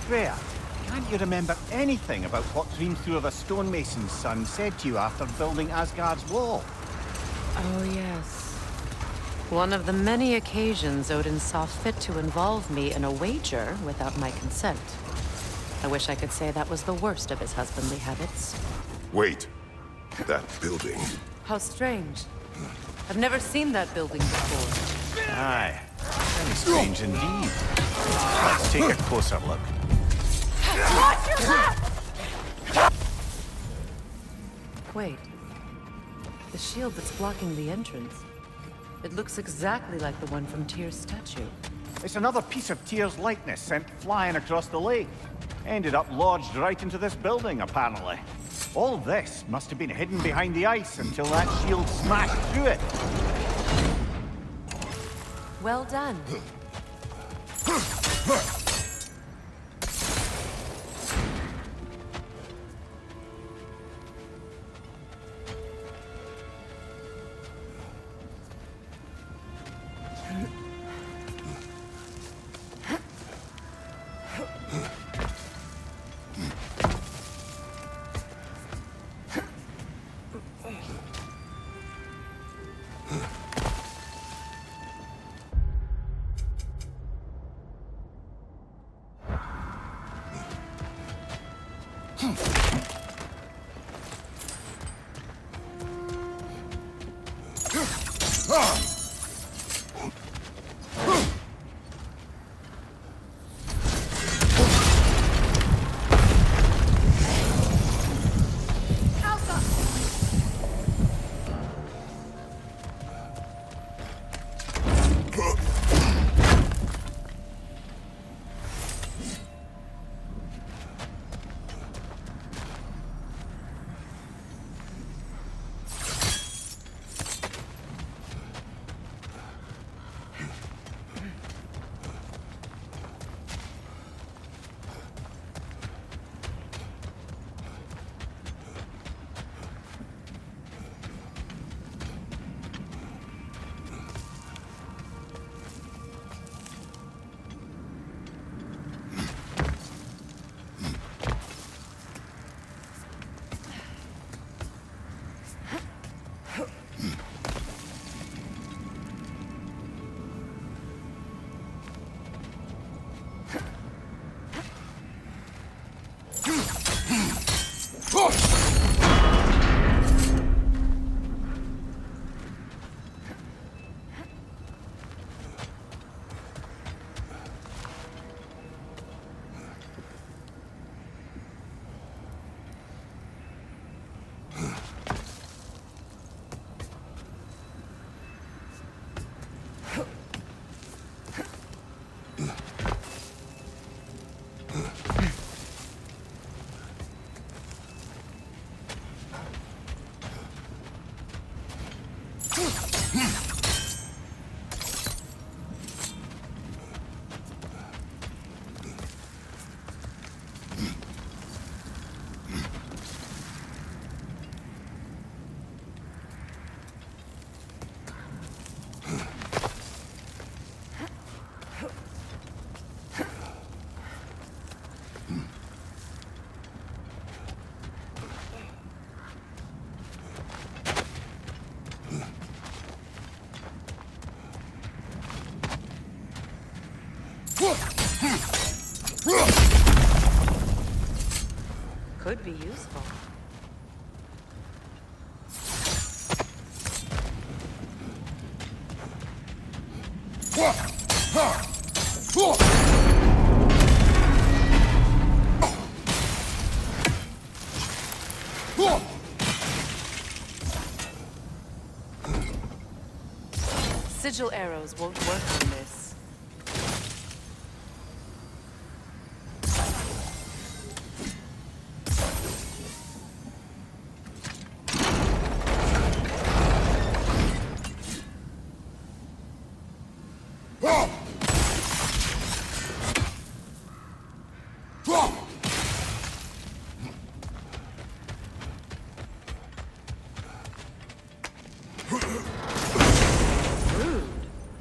B: Freya, can't you remember anything about what Dreamthrough of a stonemason's son said to you after building Asgard's wall?
A: Oh, yes. One of the many occasions Odin saw fit to involve me in a wager without my consent. I wish I could say that was the worst of his husbandly habits.
C: Wait. That building.
A: How strange. I've never seen that building before.
B: Aye, very strange indeed. Let's take a closer look.
E: Watch your left!
A: Wait. The shield that's blocking the entrance. It looks exactly like the one from Tyr's statue.
B: It's another piece of Tyr's likeness sent flying across the lake. Ended up lodged right into this building, apparently. All this must have been hidden behind the ice until that shield smashed through it.
A: Well done. Could be useful. Sigil arrows won't work on this.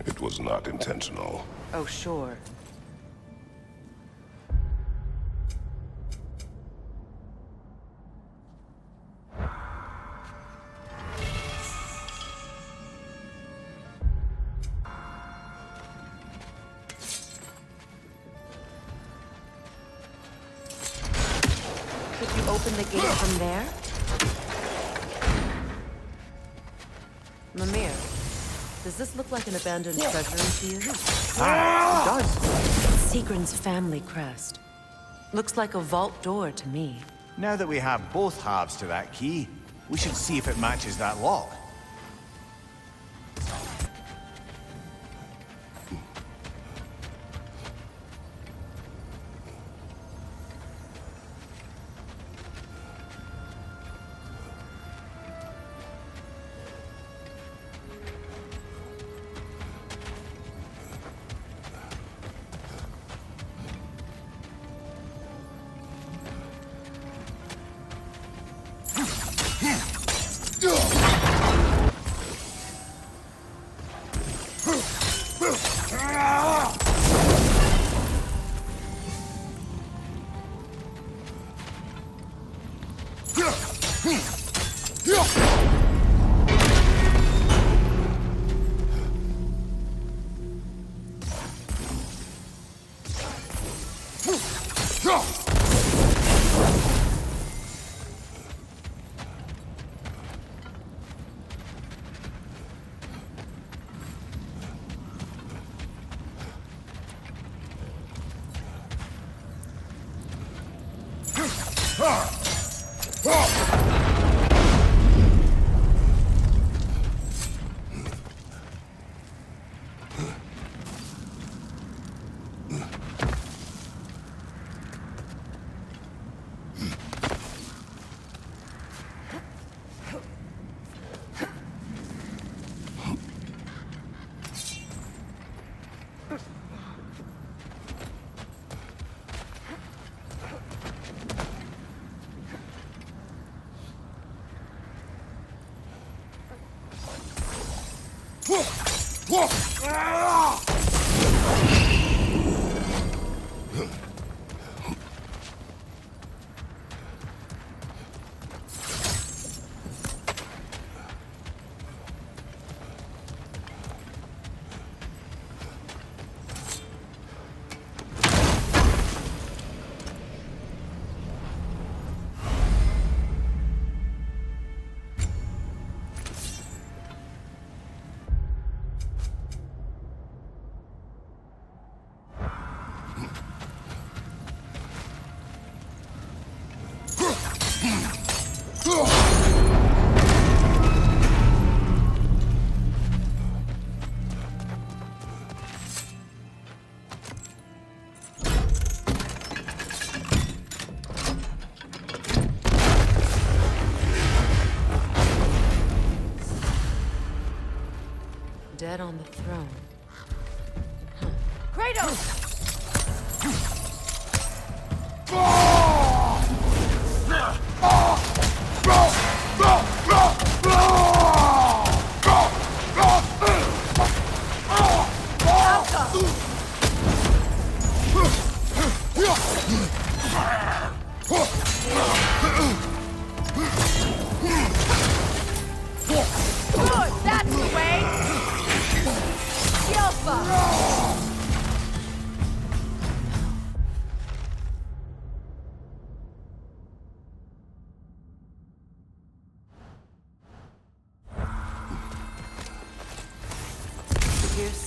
C: It was not intentional.
A: Oh, sure. Could you open the gate from there? Mimir, does this look like an abandoned treasury to you?
B: Ah, it does.
A: Sigrun's family crest. Looks like a vault door to me.
B: Now that we have both halves to that key, we should see if it matches that lock.
A: Dead on the throne.
E: Kratos! Good, that's the way!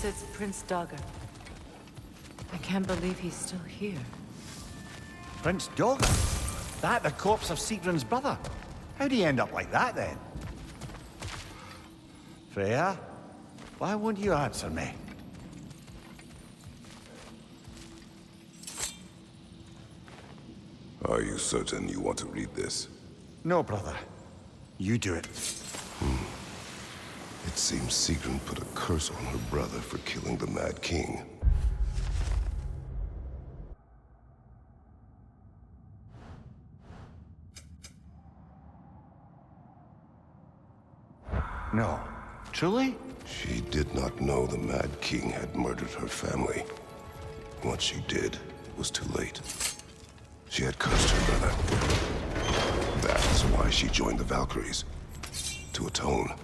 A: It's Prince Dagger. I can't believe he's still here.
B: Prince Dogger? That the corpse of Sigrun's brother? How'd he end up like that, then? Freya? Why won't you answer me?
C: Are you certain you want to read this?
B: No, brother. You do it.
C: It seems Sigrun put a curse on her brother for killing the Mad King.
B: No. Truly?
C: She did not know the Mad King had murdered her family. What she did was too late. She had cursed her brother. That is why she joined the Valkyries. To atone.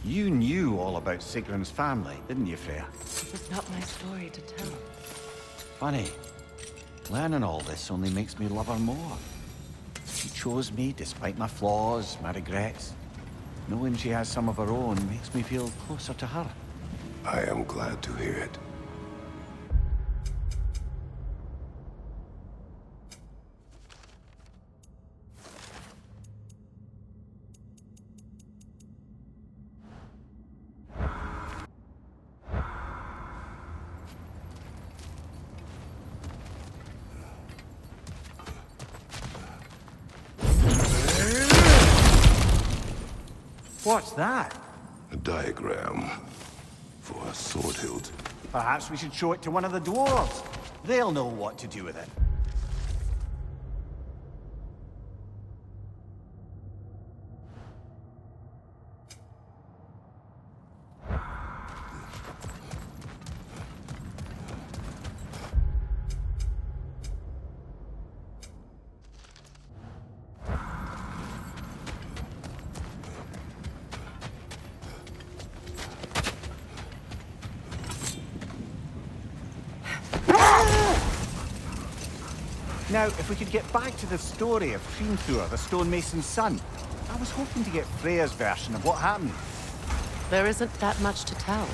B: You knew all about Sigrun's family, didn't you, Freya?
A: It was not my story to tell.
B: Funny. Learning all this only makes me love her more. She chose me despite my flaws, my regrets. Knowing she has some of her own makes me feel closer to her.
C: I am glad to hear it.
B: What's that?
C: A diagram for a sword hilt.
B: Perhaps we should show it to one of the dwarves. They'll know what to do with it. Now, if we could get back to the story of Hrimthur, the stonemason's son. I was hoping to get Freya's version of what happened.
A: There isn't that much to tell.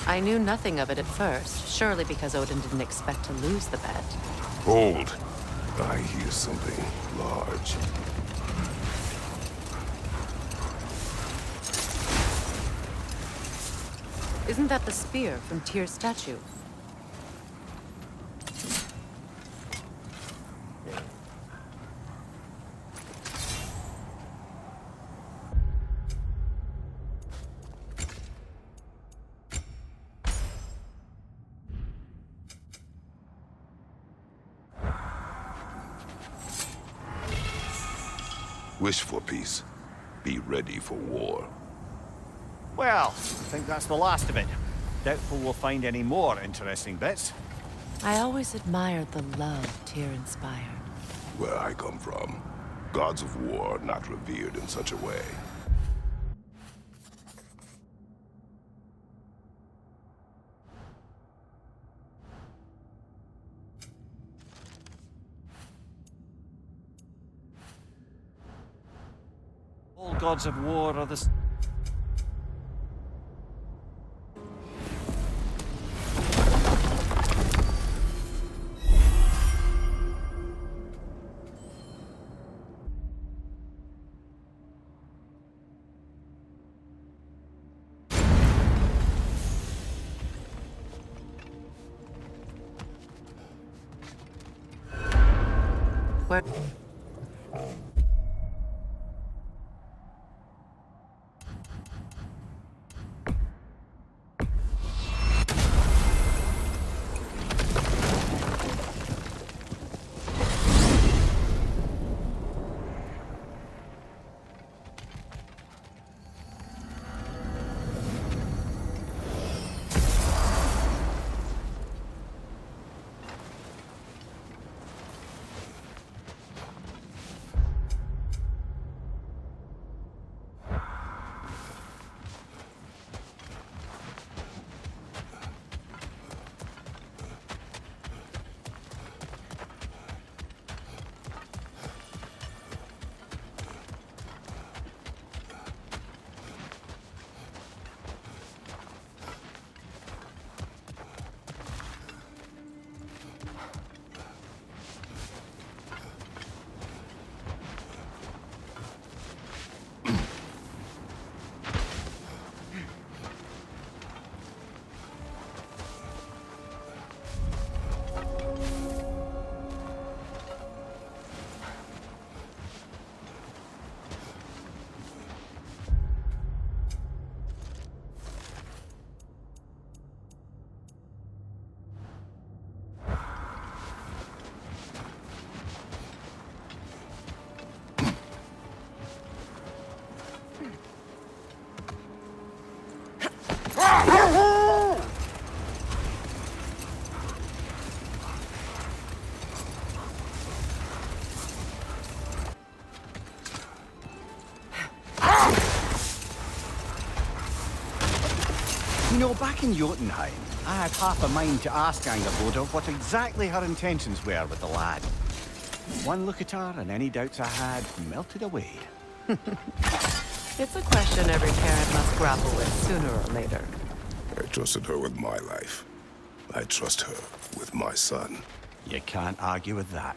A: I knew nothing of it at first, surely because Odin didn't expect to lose the bet.
C: Hold! I hear something large.
A: Isn't that the spear from Tyr's statue?
C: Wish for peace. Be ready for war.
B: Well, I think that's the last of it. Doubtful we'll find any more interesting bits.
A: I always admired the love Tyr inspired.
C: Where I come from, gods of war are not revered in such a way.
B: All gods of war are the...
A: Where...
B: know, back in Jotunheim, I had half a mind to ask Angerboda what exactly her intentions were with the lad. One look at her, and any doubts I had melted away.
A: It's a question every parent must grapple with sooner or later.
C: I trusted her with my life. I trust her with my son.
B: You can't argue with that.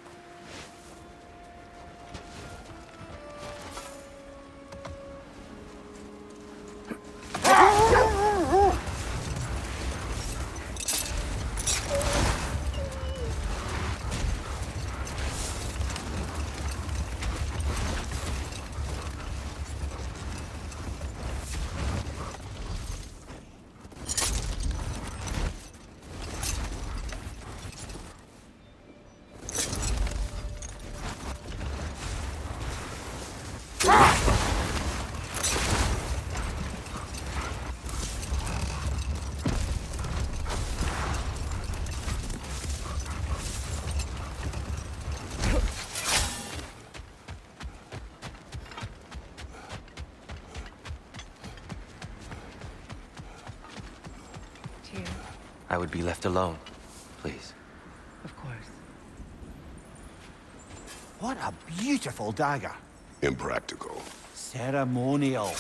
D: I would be left alone, please.
A: Of course.
B: What a beautiful dagger.
C: Impractical.
B: Ceremonial.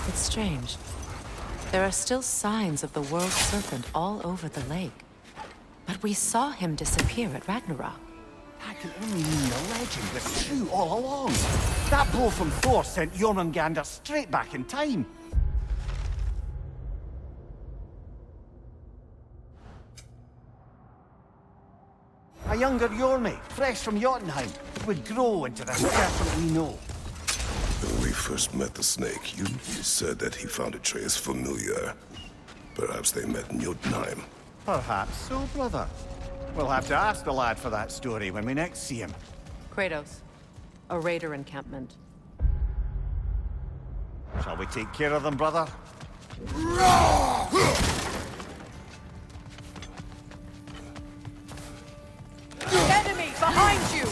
A: It's strange. There are still signs of the world serpent all over the lake. But we saw him disappear at Ragnarok.
B: That can only mean the legend was true all along. That blow from Thor sent Jormungandr straight back in time. A younger Jormi, fresh from Jotunheim, would grow into the serpent we know.
C: When we first met the snake, you said that he found Atreus familiar. Perhaps they met in Jotunheim.
B: Perhaps so, brother. We'll have to ask the lad for that story when we next see him.
A: Kratos, a raider encampment.
B: Shall we take care of them, brother?
E: Enemy behind you!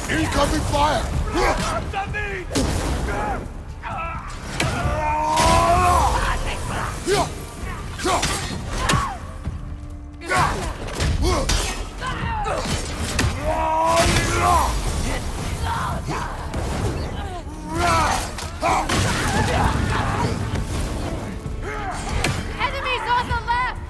C: Incoming fire!
E: Enemies on the left!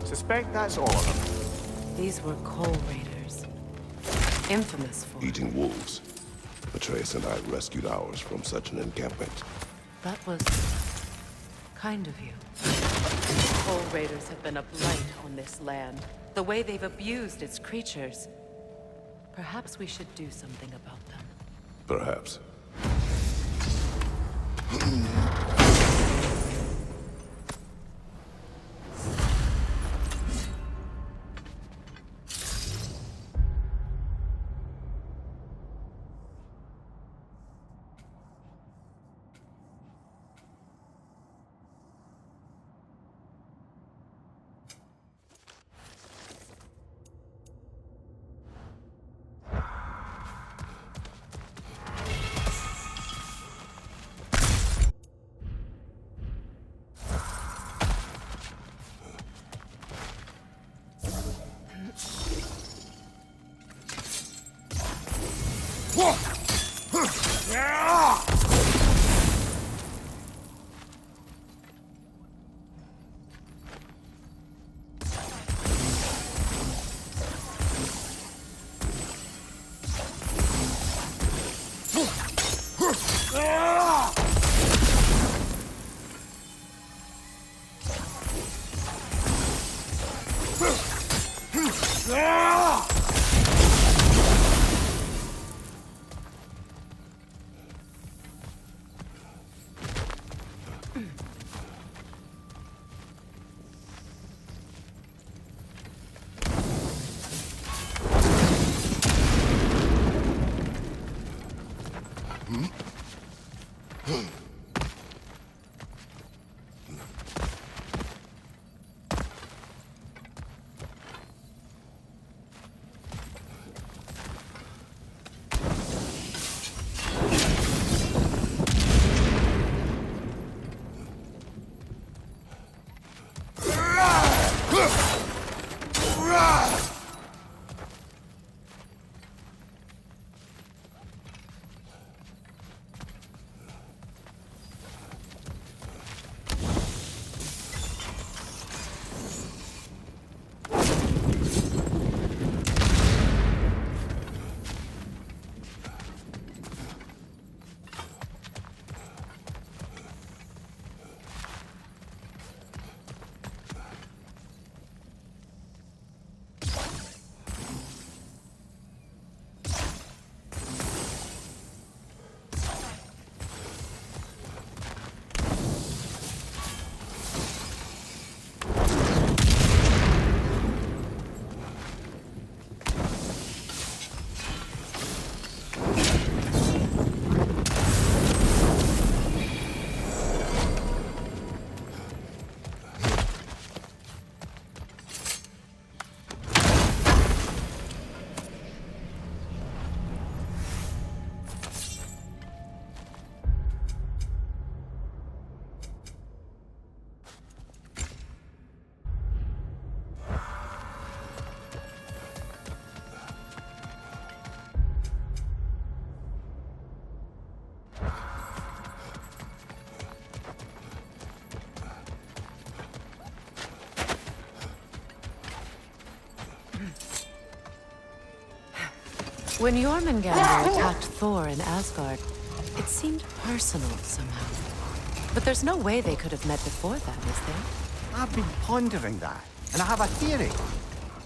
B: Suspect that's all of them.
A: These were coal raiders. Infamous for...
C: Eating wolves. Atreus and I rescued ours from such an encampment.
A: That was... kind of you. Coal raiders have been a blight on this land. The way they've abused its creatures. Perhaps we should do something about them.
C: Perhaps.
A: When Jormungandr attacked Thor in Asgard, it seemed personal somehow. But there's no way they could have met before that, is there?
B: I've been pondering that, and I have a theory.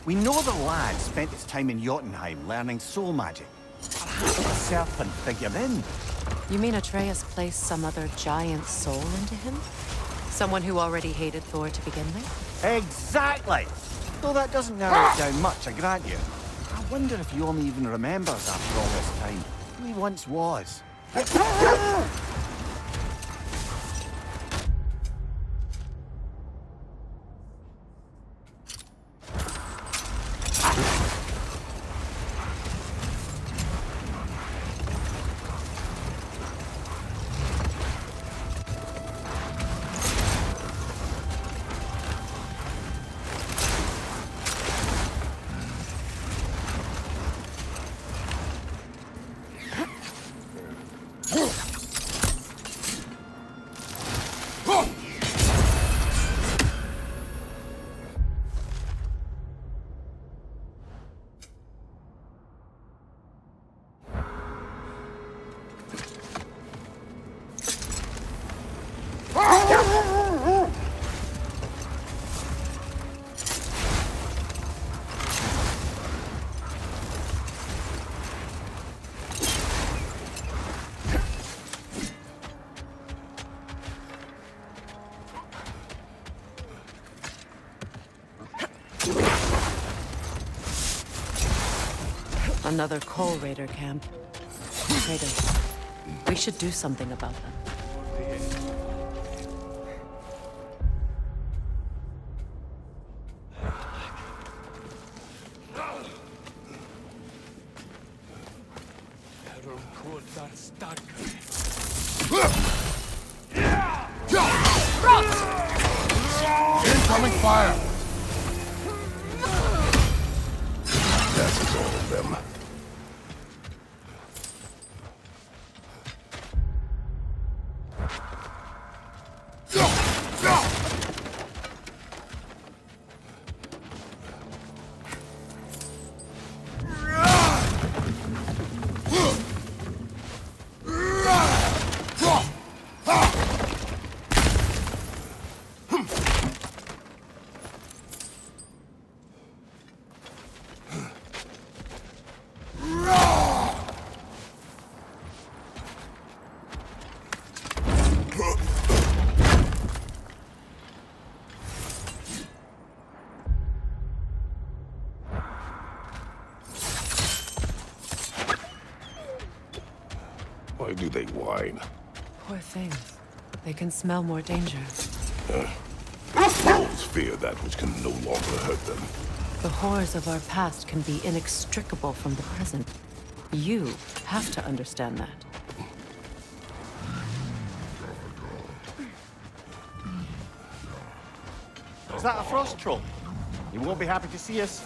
B: We know the lad spent his time in Jotunheim learning soul magic. Perhaps the serpent figured in.
A: You mean Atreus placed some other giant soul into him? Someone who already hated Thor to begin with?
B: Exactly! Though that doesn't narrow it down much, I grant you. I wonder if Yom even remembers after all this time who he once was.
A: Another Coal Raider camp. Traitors. We should do something about them.
C: Incoming fire! That is all of them. do they whine?
A: Poor things. They can smell more danger.
C: Wolves fear that which can no longer hurt them.
A: The horrors of our past can be inextricable from the present. You have to understand that.
B: Is that a frost troll? You won't be happy to see us.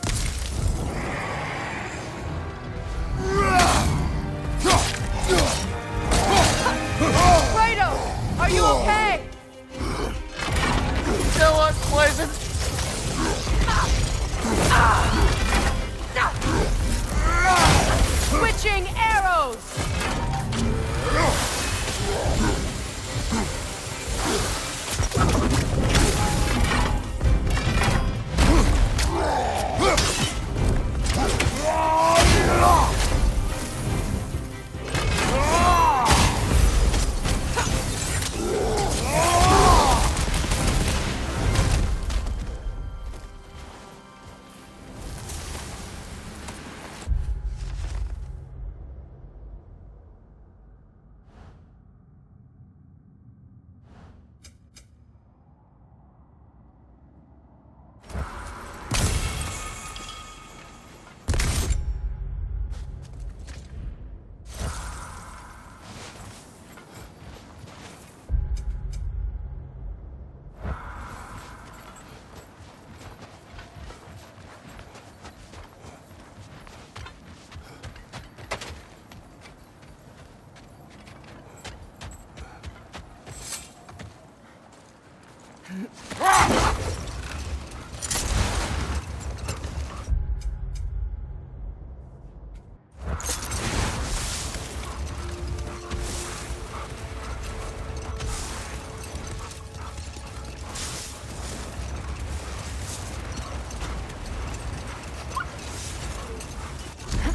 E: Kratos! Are you okay?
B: Still unpleasant.
E: Switching arrows!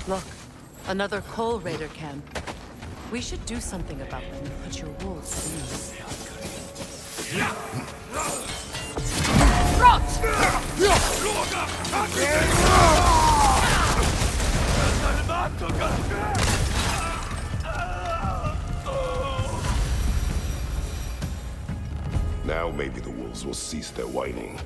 A: Look, another coal raider camp. We should do something about them and put your wolves at ease.
C: Now maybe the wolves will cease their whining.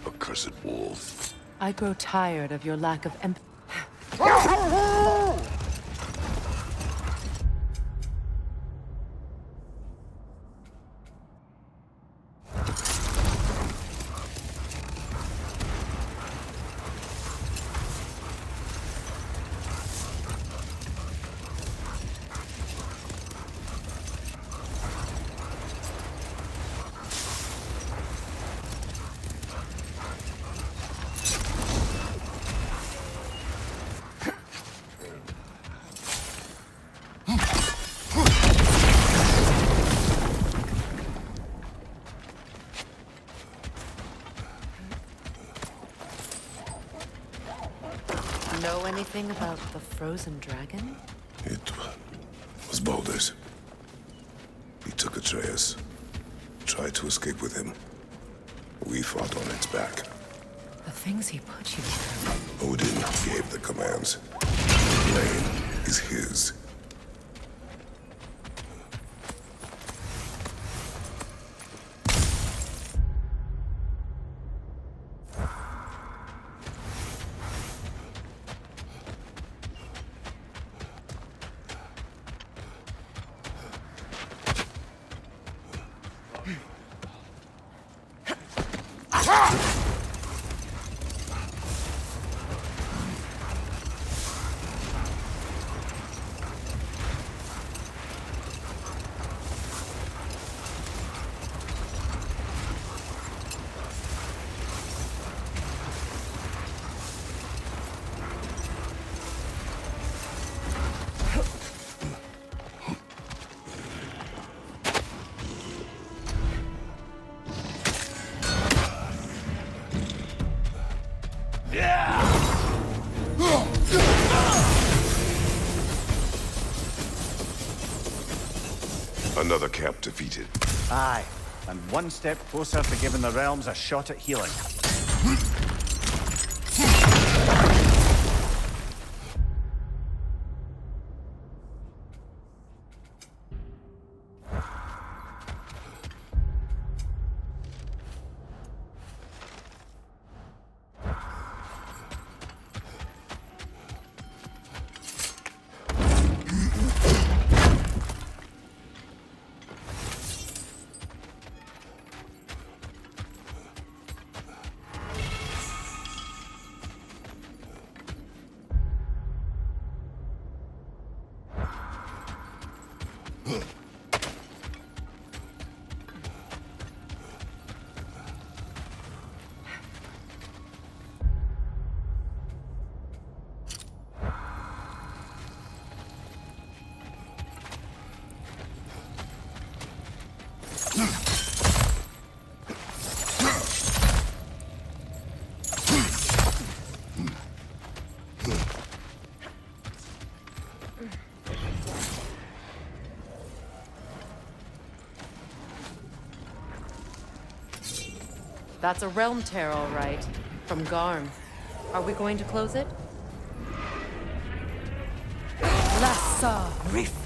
C: Accursed wolves.
A: I grow tired of your lack of empathy. Know anything about the frozen dragon?
C: It was Baldur's. He took Atreus. Tried to escape with him. We fought on its back.
A: The things he put you through.
C: Odin gave the commands. The blame is his. Another camp defeated.
B: Aye, and one step closer to giving the realms a shot at healing.
A: That's a realm tear, all right. From Garm. Are we going to close it? Lassa Rifa.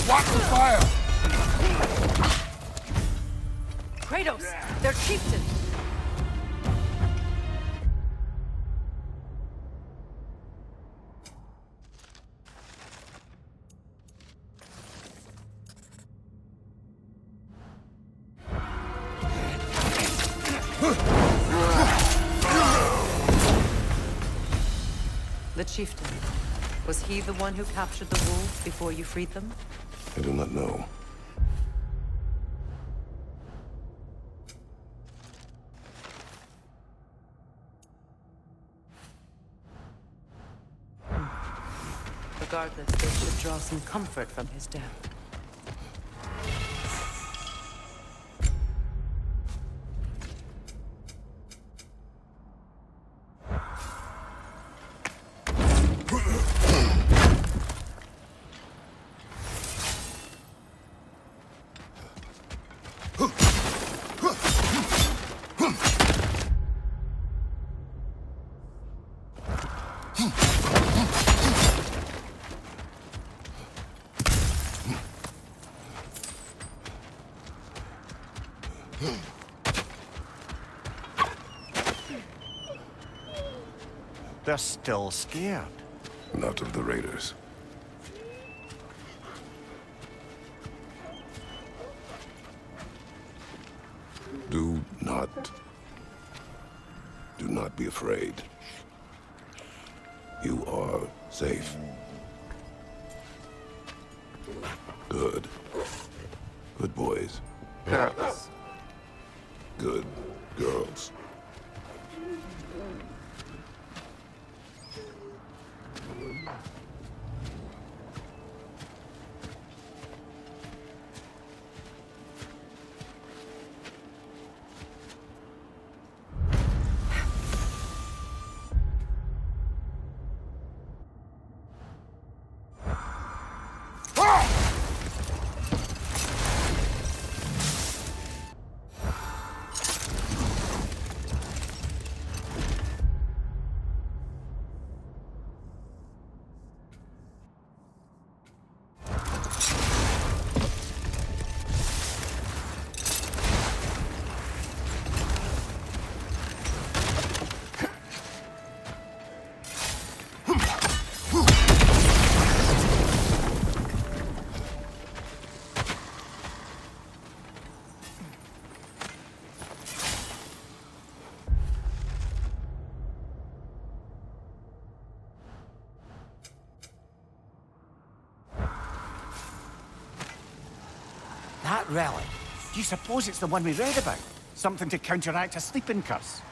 C: Watch the fire!
A: Kratos! They're chieftain! The chieftain. Was he the one who captured the wolves before you freed them?
C: I do not know.
A: Regardless, they should draw some comfort from his death.
B: They're still scared.
C: Not of the raiders. Do not be afraid. You are safe. Good. Good boys.
G: Girls.
C: Good girls.
B: That relic? Do you suppose it's the one we read about? Something to counteract a sleeping curse?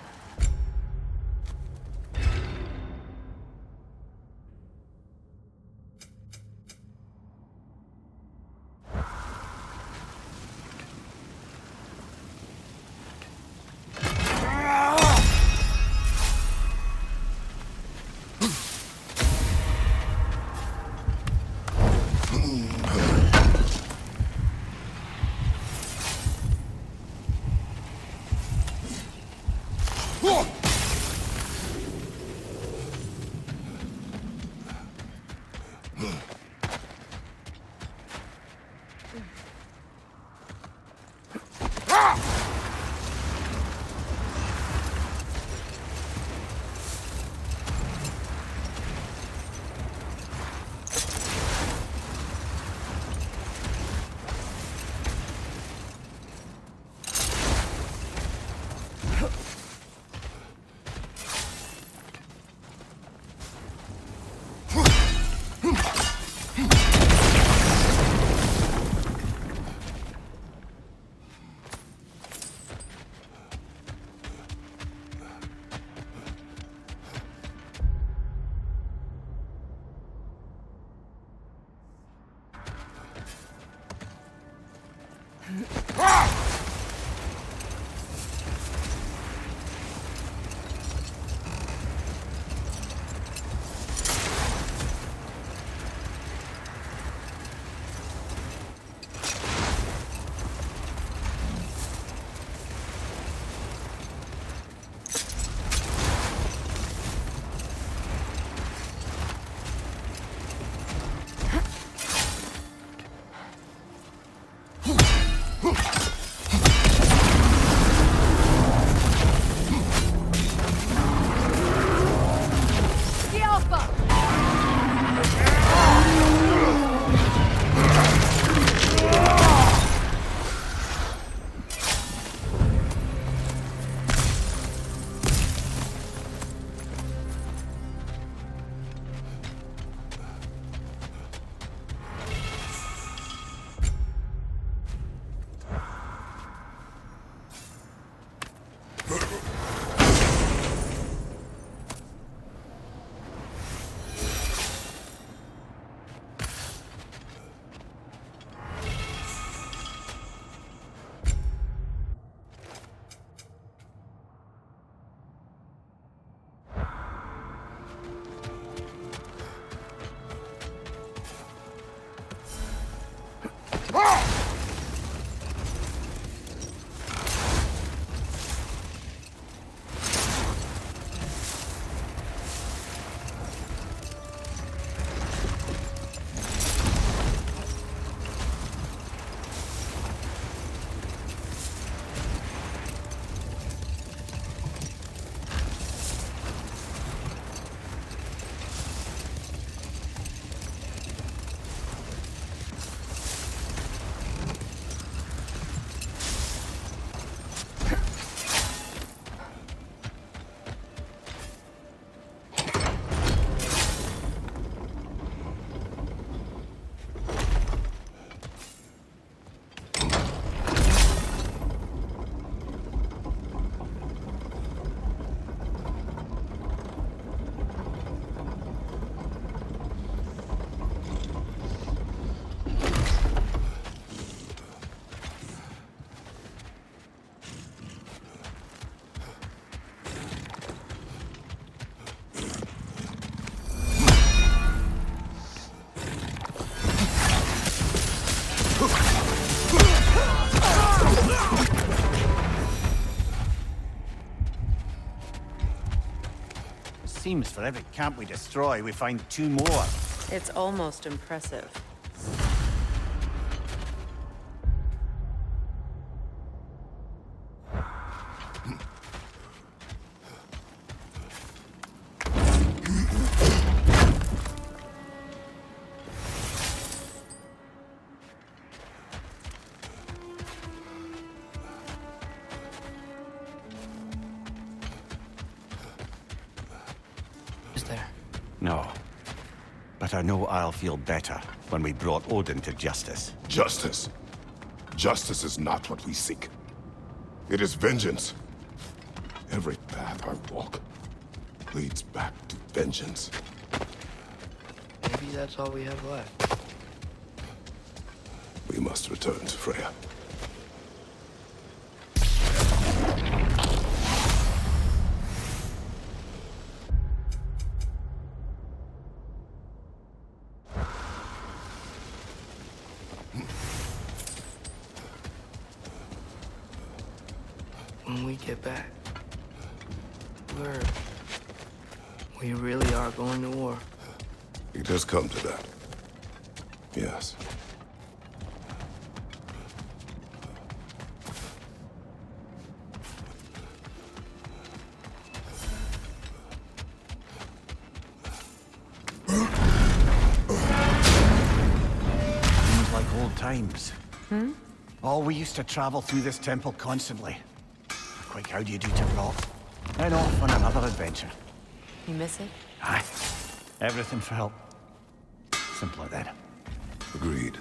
B: seems for every camp we destroy, we find 2 more.
A: It's almost impressive.
G: Is there?
B: No. But I know I'll feel better when we brought Odin to justice.
C: Justice. Justice is not what we seek. It is vengeance. Every path I walk leads back to vengeance.
G: Maybe that's all we have left.
C: We must return to Freya.
G: When we get back, we really are going to war.
C: It has come to that. Yes.
B: Seems like old times. Oh, we used to travel through this temple constantly. Quick, how do you do to rock? Then off on another adventure.
A: You miss it?
B: Aye. Everything for help. Simpler then.
C: Agreed.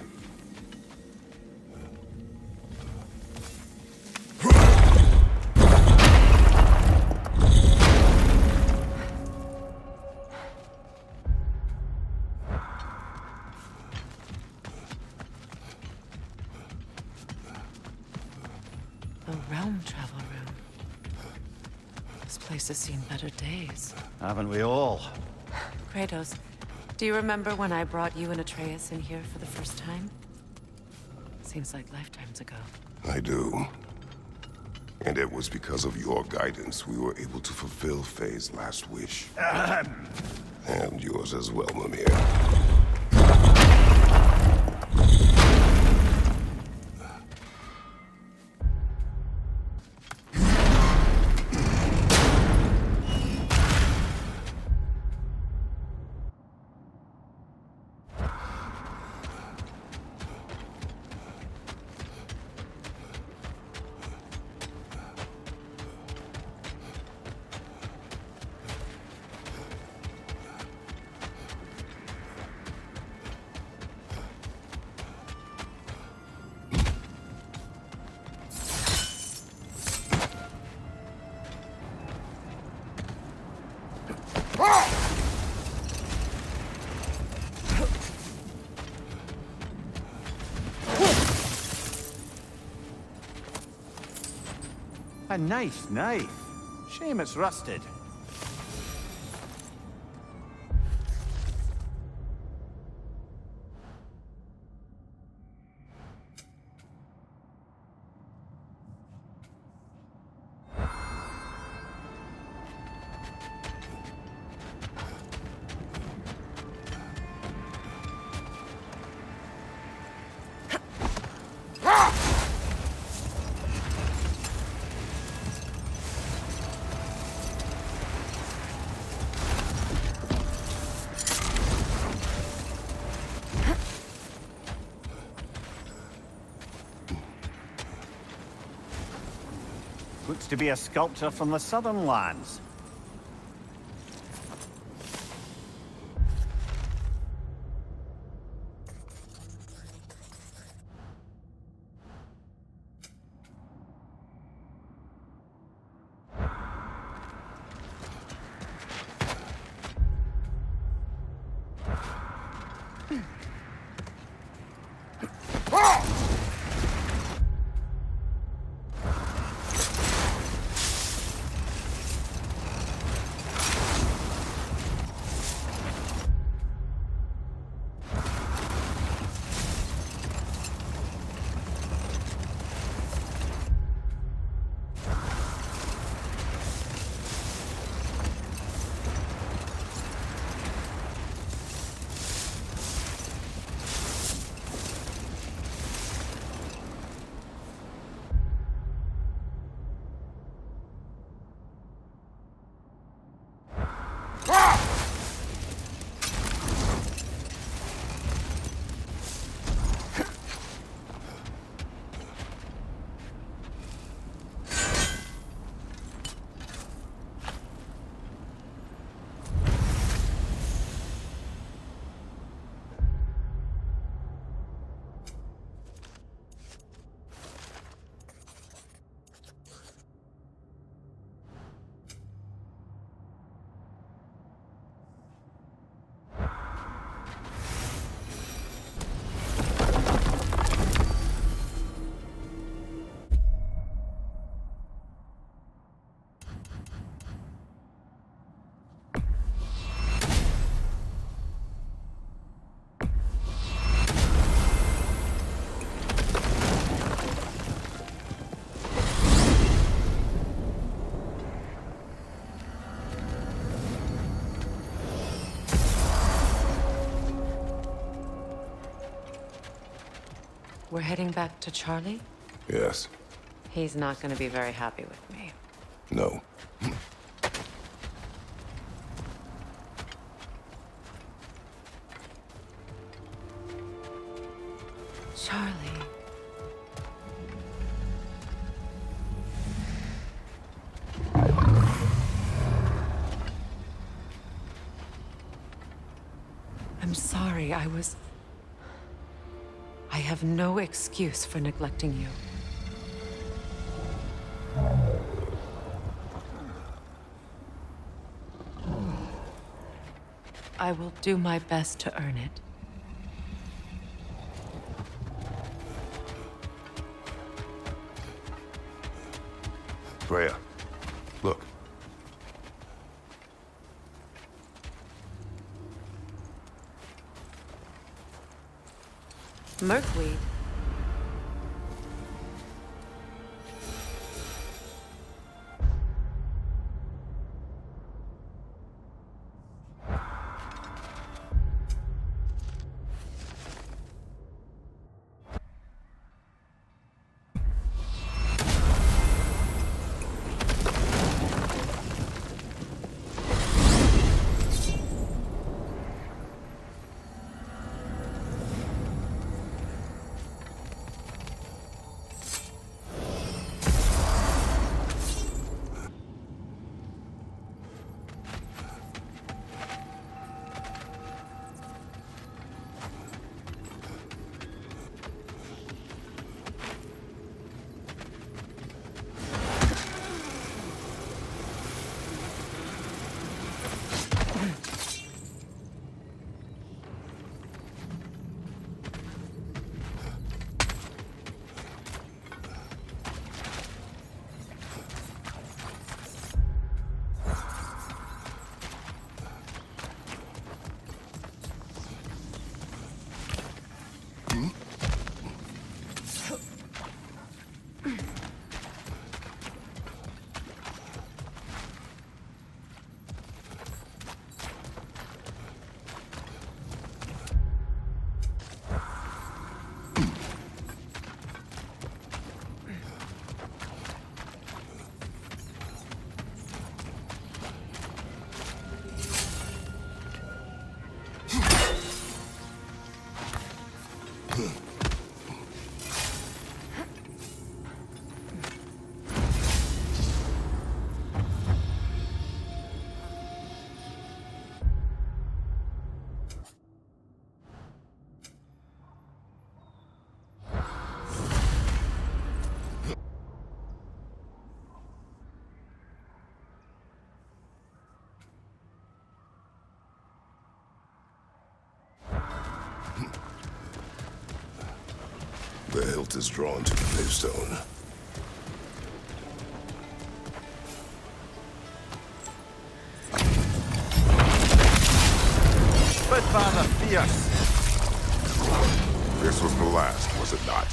A: The realm travel room. This place has seen better days.
B: Haven't we all?
A: Kratos, do you remember when I brought you and Atreus in here for the first time? Seems like lifetimes ago.
C: I do. And it was because of your guidance we were able to fulfill Faye's last wish. And yours as well, Mimir.
B: A nice knife. Shame it's rusted. Looks to be a sculptor from the southern lands.
A: We're heading back to Charlie?
C: Yes.
A: He's not gonna be very happy with me.
C: No.
A: Charlie. I'm sorry, I have no excuse for neglecting you. I will do my best to earn it.
C: Freya, look.
A: Merkweed.
C: The hilt is drawn to the gravestone.
B: Spitfather fierce.
C: This was the last, was it not?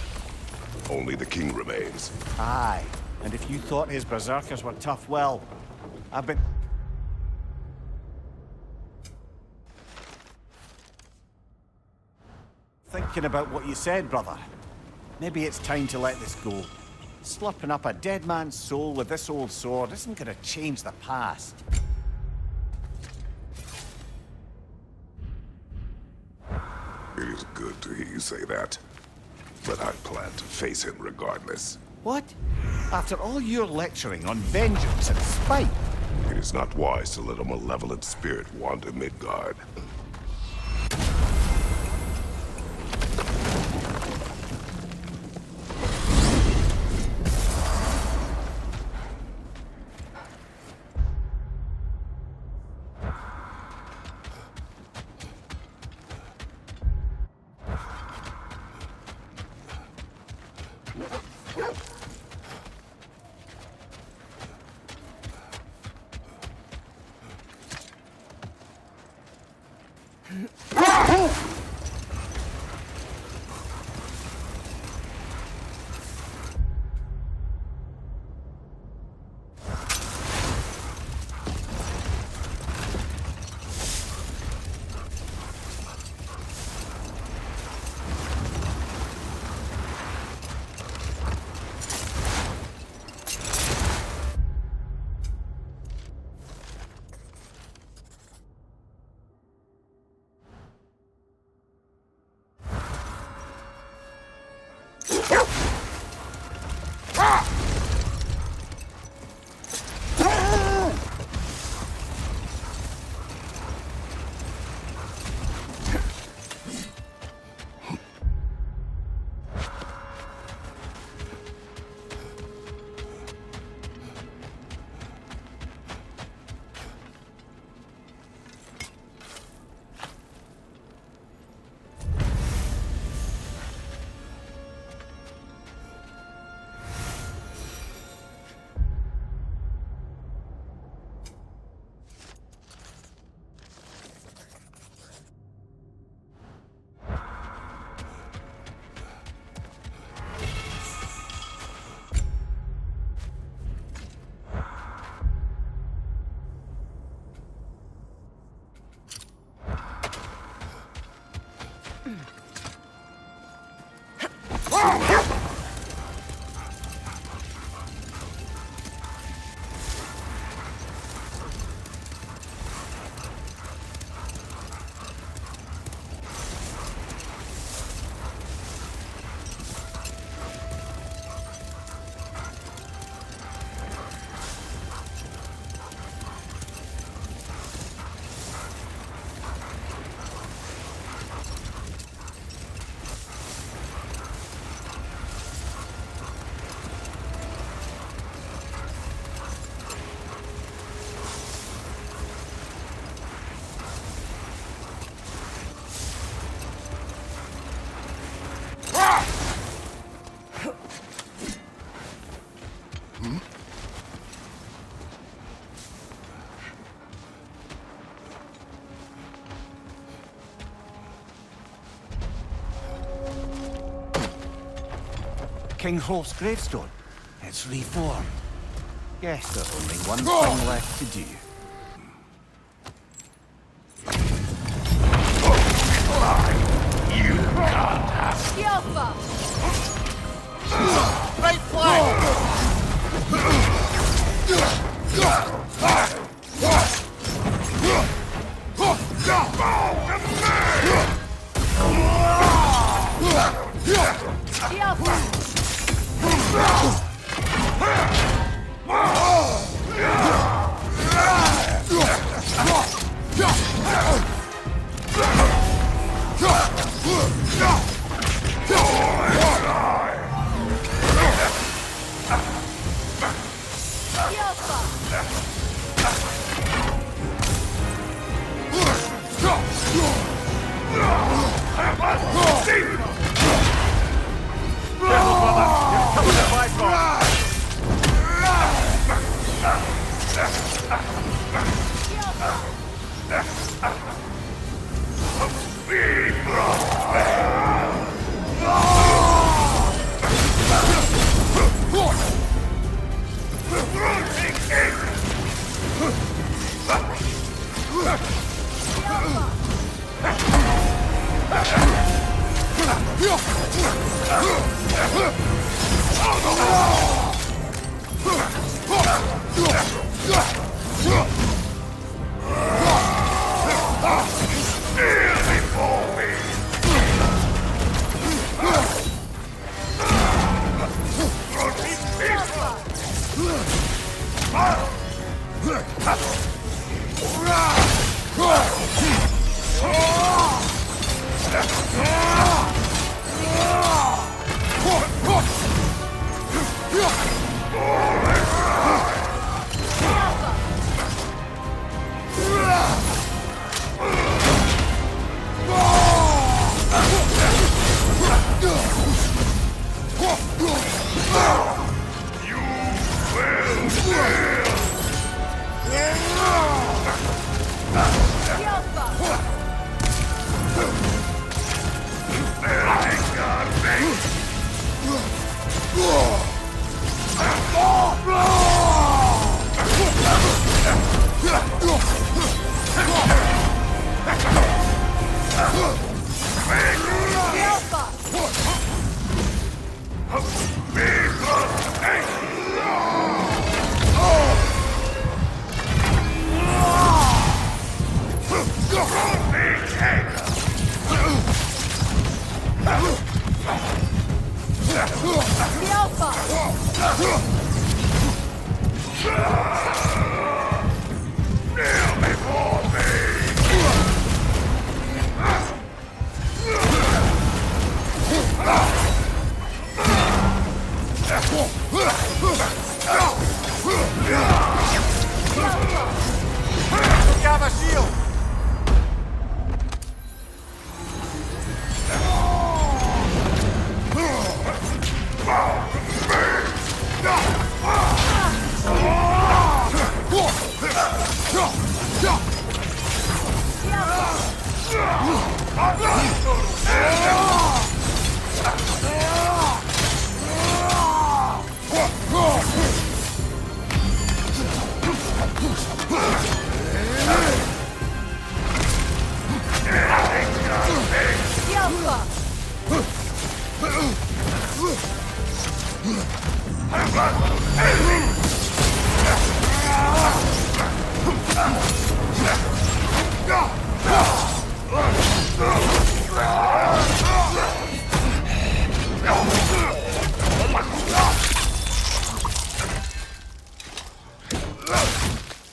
C: Only the king remains.
B: Aye, and if you thought his berserkers were tough, well, I've been... thinking about what you said, brother. Maybe it's time to let this go. Slurping up a dead man's soul with this old sword isn't gonna change the past.
C: It is good to hear you say that. But I plan to face him regardless.
B: What? After all your lecturing on vengeance and spite?
C: It is not wise to let a malevolent spirit wander Midgard.
B: King Hrolf's gravestone. It's reformed. Guess there's only one thing left to do.
C: You can't have
E: Skilfa!
B: Right flank!
E: Skilfa!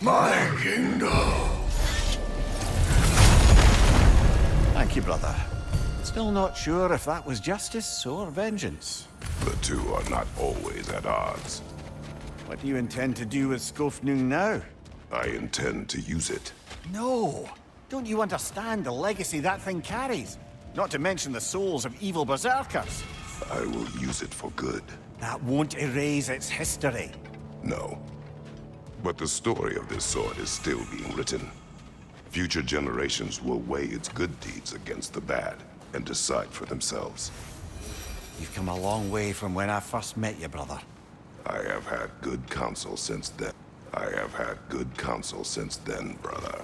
C: My kingdom.
B: Thank you, brother. Still not sure if that was justice or vengeance.
C: The two are not always at odds.
B: What do you intend to do with Skofnung now?
C: I intend to use it.
B: No! Don't you understand the legacy that thing carries? Not to mention the souls of evil berserkers.
C: I will use it for good.
B: That won't erase its history.
C: No. But the story of this sword is still being written. Future generations will weigh its good deeds against the bad and decide for themselves.
B: You've come a long way from when I first met you, brother.
C: I have had good counsel since then. I have had good counsel since then, brother.